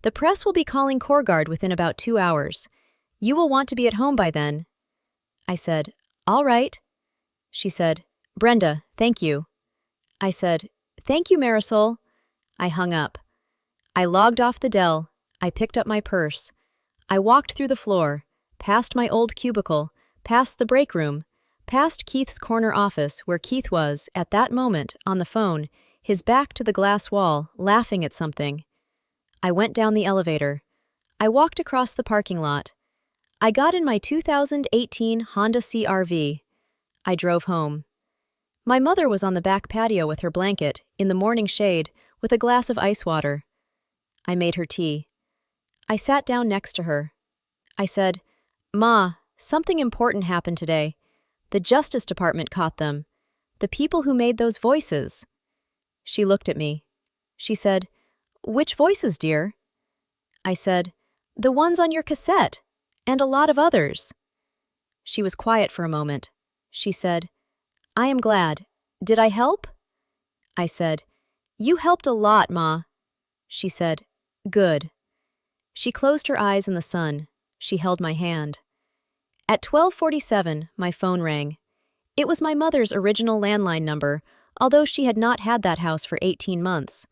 The press will be calling CoreGuard within about 2 hours. You will want to be at home by then." I said, "All right." She said, "Brenda, thank you." I said, "Thank you, Marisol." I hung up. I logged off the Dell. I picked up my purse. I walked through the floor, past my old cubicle, past the break room, past Keith's corner office where Keith was, at that moment, on the phone, his back to the glass wall, laughing at something. I went down the elevator. I walked across the parking lot. I got in my 2018 Honda CR-V. I drove home. My mother was on the back patio with her blanket, in the morning shade, with a glass of ice water. I made her tea. I sat down next to her. I said, "Ma, something important happened today. The Justice Department caught them. The people who made those voices." She looked at me. She said, "Which voices, dear?" I said, "The ones on your cassette, and a lot of others." She was quiet for a moment. She said, "I am glad. Did I help?" I said, "You helped a lot, Ma." She said, "Good." She closed her eyes in the sun. She held my hand. At 12:47, my phone rang. It was my mother's original landline number, although she had not had that house for 18 months.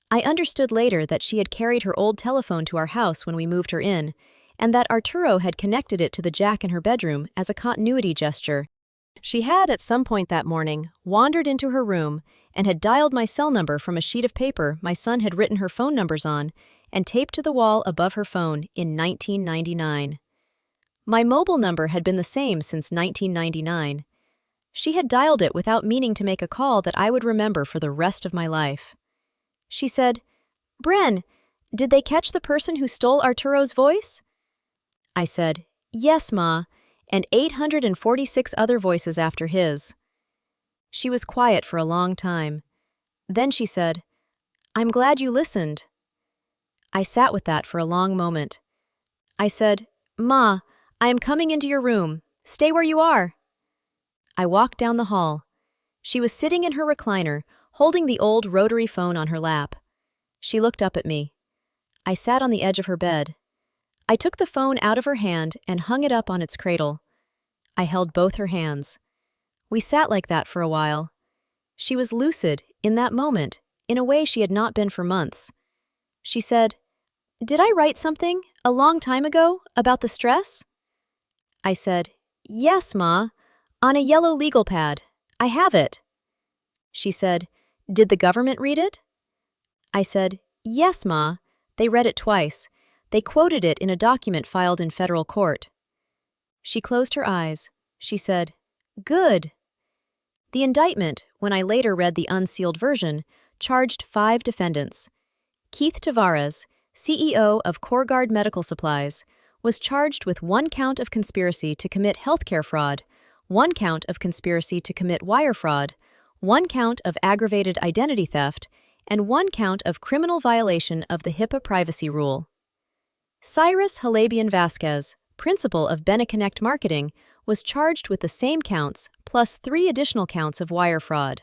I understood later that she had carried her old telephone to our house when we moved her in, and that Arturo had connected it to the jack in her bedroom as a continuity gesture. She had, at some point that morning, wandered into her room and had dialed my cell number from a sheet of paper my son had written her phone numbers on and taped to the wall above her phone in 1999. My mobile number had been the same since 1999. She had dialed it without meaning to make a call that I would remember for the rest of my life. She said, "Bren, did they catch the person who stole Arturo's voice?" I said, "Yes, Ma, and 846 other voices after his." She was quiet for a long time. Then she said, "I'm glad you listened." I sat with that for a long moment. I said, "Ma, I am coming into your room. Stay where you are." I walked down the hall. She was sitting in her recliner, holding the old rotary phone on her lap. She looked up at me. I sat on the edge of her bed. I took the phone out of her hand and hung it up on its cradle. I held both her hands. We sat like that for a while. She was lucid, in that moment, in a way she had not been for months. She said, "Did I write something, a long time ago, about the stress?" I said, "Yes, Ma, on a yellow legal pad. I have it." She said, "Did the government read it?" I said, "Yes, Ma. They read it twice. They quoted it in a document filed in federal court." She closed her eyes. She said, "Good." The indictment, when I later read the unsealed version, charged 5 defendants. Keith Tavares, CEO of CoreGuard Medical Supplies, was charged with 1 count of conspiracy to commit healthcare fraud, 1 count of conspiracy to commit wire fraud, 1 count of aggravated identity theft, and 1 count of criminal violation of the HIPAA privacy rule. Cyrus Halabian Vasquez, principal of BeneConnect Marketing, was charged with the same counts, plus 3 additional counts of wire fraud.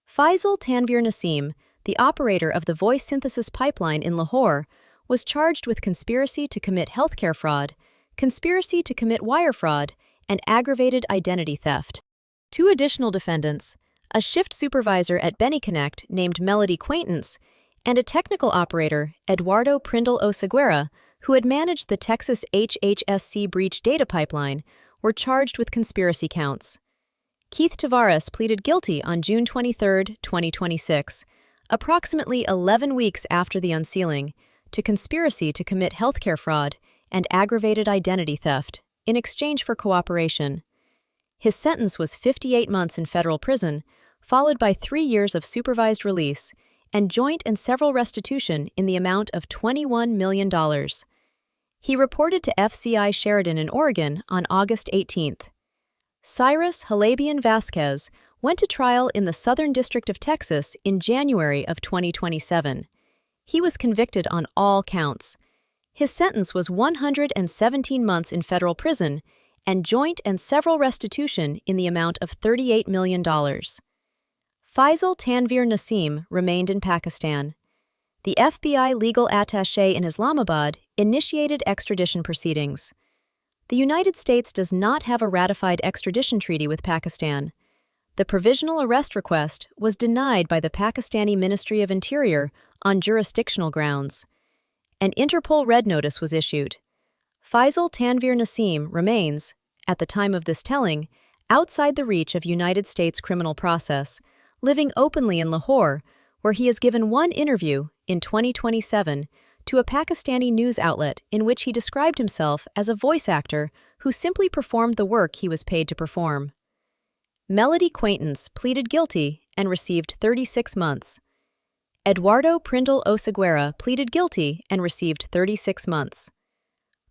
Faisal Tanvir Naseem, the operator of the voice synthesis pipeline in Lahore, was charged with conspiracy to commit healthcare fraud, conspiracy to commit wire fraud, and aggravated identity theft. 2 additional defendants, a shift supervisor at BeneConnect named Melody Quaintance, and a technical operator, Eduardo Prindle Oseguera, who had managed the Texas HHSC breach data pipeline, were charged with conspiracy counts. Keith Tavares pleaded guilty on June 23, 2026, approximately 11 weeks after the unsealing, to conspiracy to commit healthcare fraud and aggravated identity theft in exchange for cooperation. His sentence was 58 months in federal prison, followed by 3 years of supervised release and joint and several restitution in the amount of $21 million. He reported to FCI Sheridan in Oregon on August 18th. Cyrus Halabian Vasquez went to trial in the Southern District of Texas in January of 2027. He was convicted on all counts. His sentence was 117 months in federal prison and joint and several restitution in the amount of $38 million. Faisal Tanvir Naseem remained in Pakistan. The FBI legal attaché in Islamabad initiated extradition proceedings. The United States does not have a ratified extradition treaty with Pakistan. The provisional arrest request was denied by the Pakistani Ministry of Interior on jurisdictional grounds. An Interpol Red Notice was issued. Faisal Tanvir Naseem remains, at the time of this telling, outside the reach of United States criminal process, living openly in Lahore, where he has given one interview in 2027 to a Pakistani news outlet in which he described himself as a voice actor who simply performed the work he was paid to perform. Melody Quaintance pleaded guilty and received 36 months. Eduardo Prindle Oseguera pleaded guilty and received 36 months.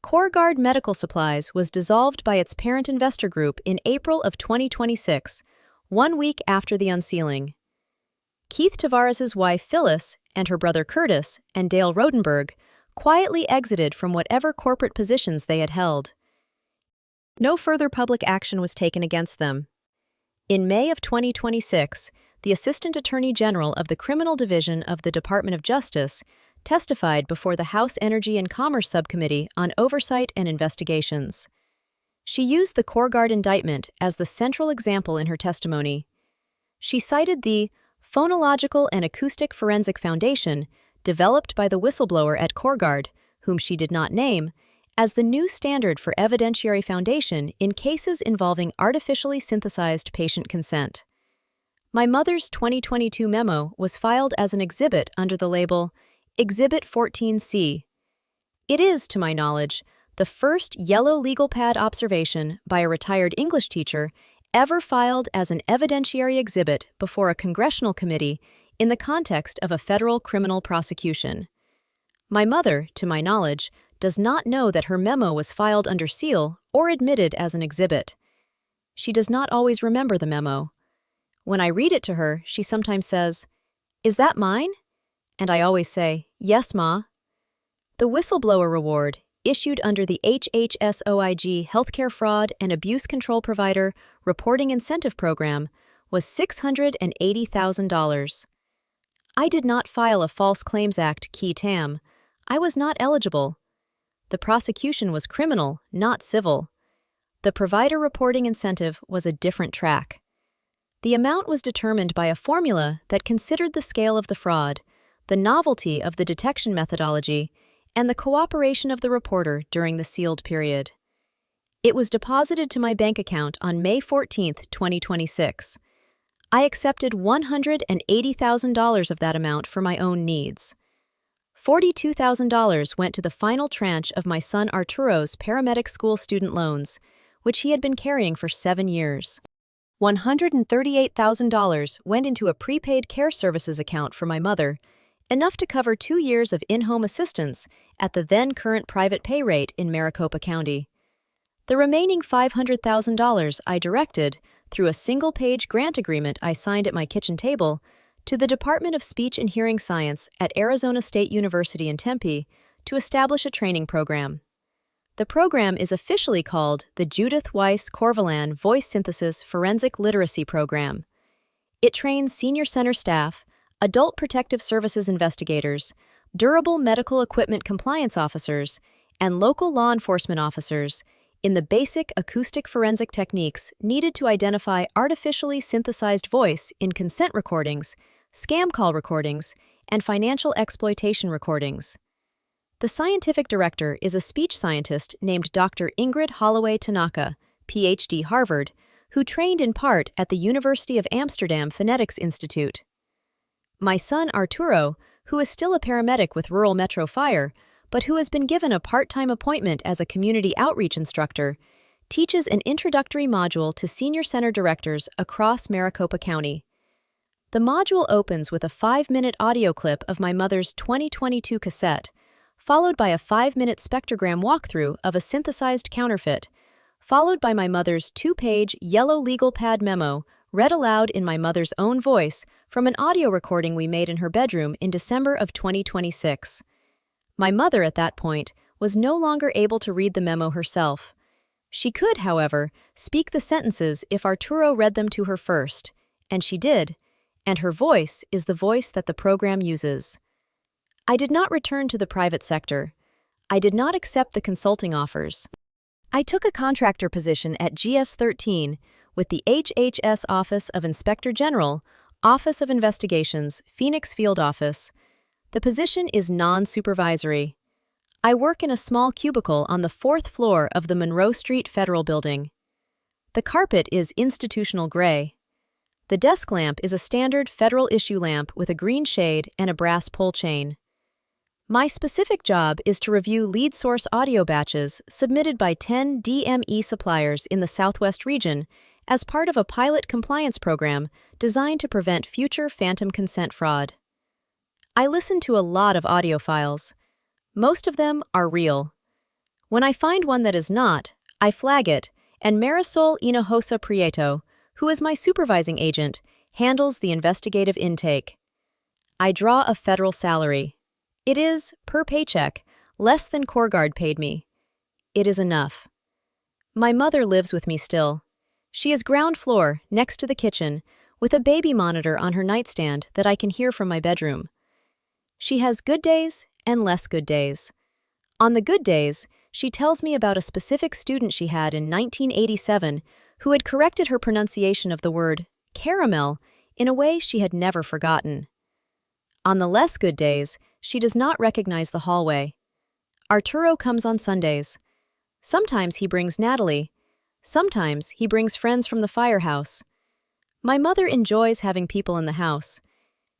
CoreGuard Medical Supplies was dissolved by its parent investor group in April of 2026, 1 week after the unsealing. Keith Tavares' wife Phyllis and her brother Curtis and Dale Rodenberg quietly exited from whatever corporate positions they had held. No further public action was taken against them. In May of 2026, the Assistant Attorney General of the Criminal Division of the Department of Justice testified before the House Energy and Commerce Subcommittee on Oversight and Investigations. She used the CoreGuard indictment as the central example in her testimony. She cited the Phonological and Acoustic Forensic Foundation, developed by the whistleblower at CoreGuard, whom she did not name, as the new standard for evidentiary foundation in cases involving artificially synthesized patient consent. My mother's 2022 memo was filed as an exhibit under the label Exhibit 14C. It is, to my knowledge, the first yellow legal pad observation by a retired English teacher ever filed as an evidentiary exhibit before a congressional committee in the context of a federal criminal prosecution. My mother, to my knowledge, does not know that her memo was filed under seal or admitted as an exhibit. She does not always remember the memo. When I read it to her, she sometimes says, "Is that mine?" And I always say, "Yes, Ma." The whistleblower reward, issued under the HHSOIG Healthcare Fraud and Abuse Control Provider Reporting Incentive Program, was $680,000. I did not file a False Claims Act qui tam. I was not eligible. The prosecution was criminal, not civil. The provider reporting incentive was a different track. The amount was determined by a formula that considered the scale of the fraud, the novelty of the detection methodology, and the cooperation of the reporter during the sealed period. It was deposited to my bank account on May 14, 2026. I accepted $180,000 of that amount for my own needs. $42,000 went to the final tranche of my son Arturo's paramedic school student loans, which he had been carrying for 7 years. $138,000 went into a prepaid care services account for my mother, enough to cover 2 years of in-home assistance at the then-current private pay rate in Maricopa County. The remaining $500,000 I directed, through a single-page grant agreement I signed at my kitchen table, to the Department of Speech and Hearing Science at Arizona State University in Tempe to establish a training program. The program is officially called the Judith Weiss Corvalan Voice Synthesis Forensic Literacy Program. It trains senior center staff, adult protective services investigators, durable medical equipment compliance officers, and local law enforcement officers in the basic acoustic forensic techniques needed to identify artificially synthesized voice in consent recordings, scam call recordings, and financial exploitation recordings. The scientific director is a speech scientist named Dr. Ingrid Holloway Tanaka, Ph.D. Harvard, who trained in part at the University of Amsterdam Phonetics Institute. My son Arturo, who is still a paramedic with Rural Metro Fire, but who has been given a part-time appointment as a community outreach instructor, teaches an introductory module to senior center directors across Maricopa County. The module opens with a 5-minute audio clip of my mother's 2022 cassette, followed by a 5-minute spectrogram walkthrough of a synthesized counterfeit, followed by my mother's 2-page yellow legal pad memo read aloud in my mother's own voice from an audio recording we made in her bedroom in December of 2026. My mother, at that point, was no longer able to read the memo herself. She could, however, speak the sentences if Arturo read them to her first, and she did, and her voice is the voice that the program uses. I did not return to the private sector. I did not accept the consulting offers. I took a contractor position at GS13 with the HHS Office of Inspector General, Office of Investigations, Phoenix Field Office. The position is non-supervisory. I work in a small cubicle on the 4th floor of the Monroe Street Federal Building. The carpet is institutional gray. The desk lamp is a standard federal issue lamp with a green shade and a brass pull chain. My specific job is to review lead source audio batches submitted by 10 DME suppliers in the Southwest region as part of a pilot compliance program designed to prevent future phantom consent fraud. I listen to a lot of audio files. Most of them are real. When I find one that is not, I flag it, and Marisol Hinojosa Prieto, who is my supervising agent, handles the investigative intake. I draw a federal salary. It is, per paycheck, less than CoreGuard paid me. It is enough. My mother lives with me still. She is ground floor, next to the kitchen, with a baby monitor on her nightstand that I can hear from my bedroom. She has good days and less good days. On the good days, she tells me about a specific student she had in 1987 who had corrected her pronunciation of the word caramel in a way she had never forgotten. On the less good days, she does not recognize the hallway. Arturo comes on Sundays. Sometimes he brings Natalie. Sometimes he brings friends from the firehouse. My mother enjoys having people in the house.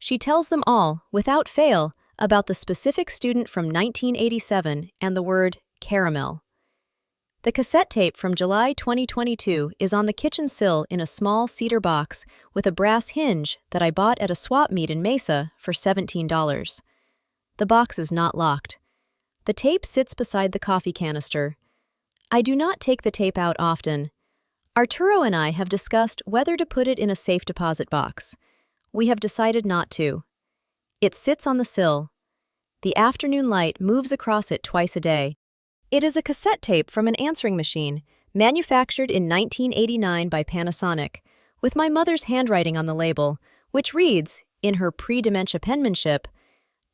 She tells them all, without fail, about the specific student from 1987 and the word caramel. The cassette tape from July 2022 is on the kitchen sill in a small cedar box with a brass hinge that I bought at a swap meet in Mesa for $17. The box is not locked. The tape sits beside the coffee canister. I do not take the tape out often. Arturo and I have discussed whether to put it in a safe deposit box. We have decided not to. It sits on the sill. The afternoon light moves across it twice a day. It is a cassette tape from an answering machine, manufactured in 1989 by Panasonic, with my mother's handwriting on the label, which reads, in her pre-dementia penmanship,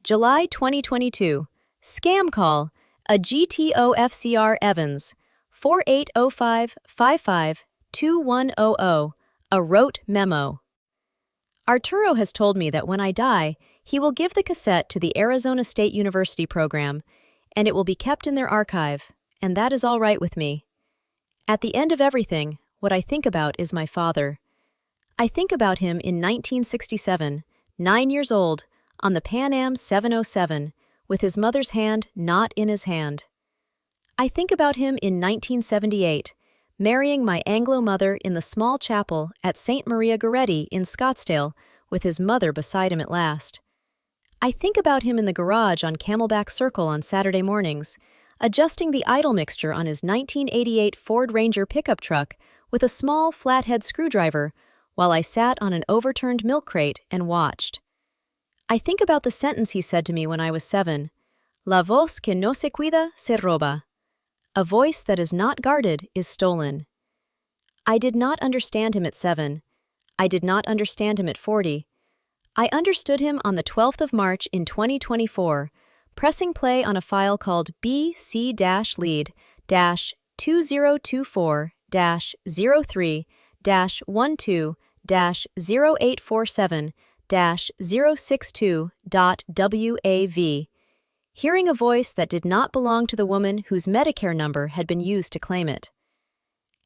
July 2022, Scam Call, a GTOFCR Evans, 4805552100, a rote memo. Arturo has told me that when I die, he will give the cassette to the Arizona State University program, and it will be kept in their archive, and that is all right with me. At the end of everything, what I think about is my father. I think about him in 1967, 9 years old, on the Pan Am 707, with his mother's hand not in his hand. I think about him in 1978, marrying my Anglo mother in the small chapel at St. Maria Goretti in Scottsdale, with his mother beside him at last. I think about him in the garage on Camelback Circle on Saturday mornings, adjusting the idle mixture on his 1988 Ford Ranger pickup truck with a small flathead screwdriver while I sat on an overturned milk crate and watched. I think about the sentence he said to me when I was 7, La voz que no se cuida se roba. A voice that is not guarded is stolen. I did not understand him at 7. I did not understand him at 40. I understood him on the 12th of March in 2024, pressing play on a file called BC-lead-2024-03-0847-062.wav, hearing a voice that did not belong to the woman whose Medicare number had been used to claim it.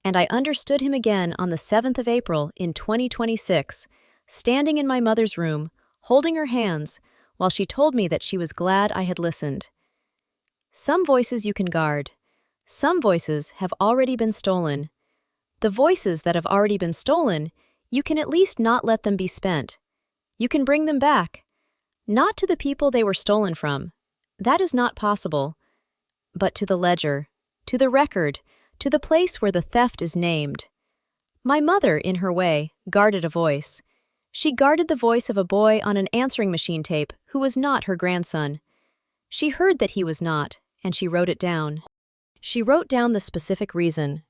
And I understood him again on the 7th of April in 2026, standing in my mother's room, holding her hands, while she told me that she was glad I had listened. Some voices you can guard. Some voices have already been stolen. The voices that have already been stolen, you can at least not let them be spent. You can bring them back. Not to the people they were stolen from. That is not possible. But to the ledger, to the record, to the place where the theft is named. My mother, in her way, guarded a voice. She guarded the voice of a boy on an answering machine tape who was not her grandson. She heard that he was not, and she wrote it down. She wrote down the specific reason.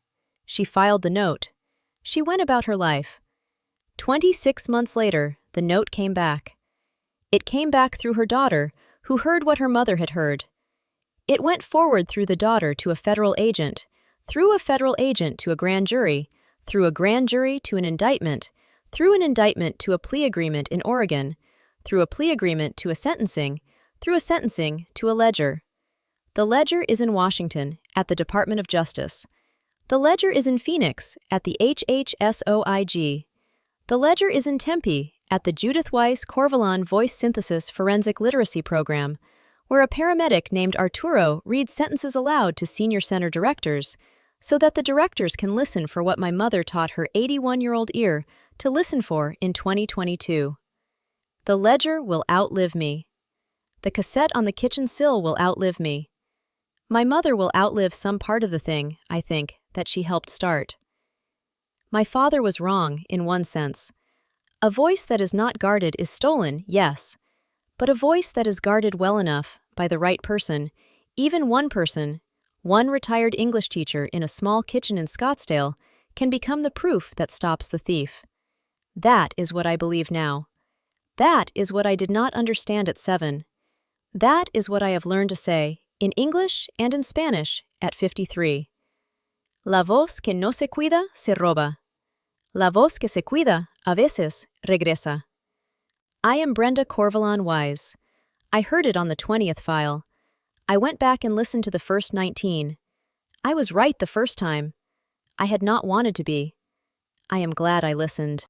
She filed the note. She went about her life. 26 months later, the note came back. It came back through her daughter, who heard what her mother had heard. It went forward through the daughter to a federal agent, through a federal agent to a grand jury, through a grand jury to an indictment, through an indictment to a plea agreement in Oregon, through a plea agreement to a sentencing, through a sentencing to a ledger. The ledger is in Washington, at the Department of Justice. The ledger is in Phoenix, at the HHSOIG. The ledger is in Tempe, at the Judith Weiss Corvalon Voice Synthesis Forensic Literacy Program, where a paramedic named Arturo reads sentences aloud to senior center directors, so that the directors can listen for what my mother taught her 81-year-old ear to listen for in 2022. The ledger will outlive me. The cassette on the kitchen sill will outlive me. My mother will outlive some part of the thing, I think, that she helped start. My father was wrong, in one sense. A voice that is not guarded is stolen, yes, but a voice that is guarded well enough, by the right person, even one person, one retired English teacher in a small kitchen in Scottsdale, can become the proof that stops the thief. That is what I believe now. That is what I did not understand at 7. That is what I have learned to say, in English and in Spanish, at 53. La voz que no se cuida se roba. La voz que se cuida, a veces, regresa. I am Brenda Corvalon Wise. I heard it on the 20th File. I went back and listened to the first 19. I was right the first time. I had not wanted to be. I am glad I listened.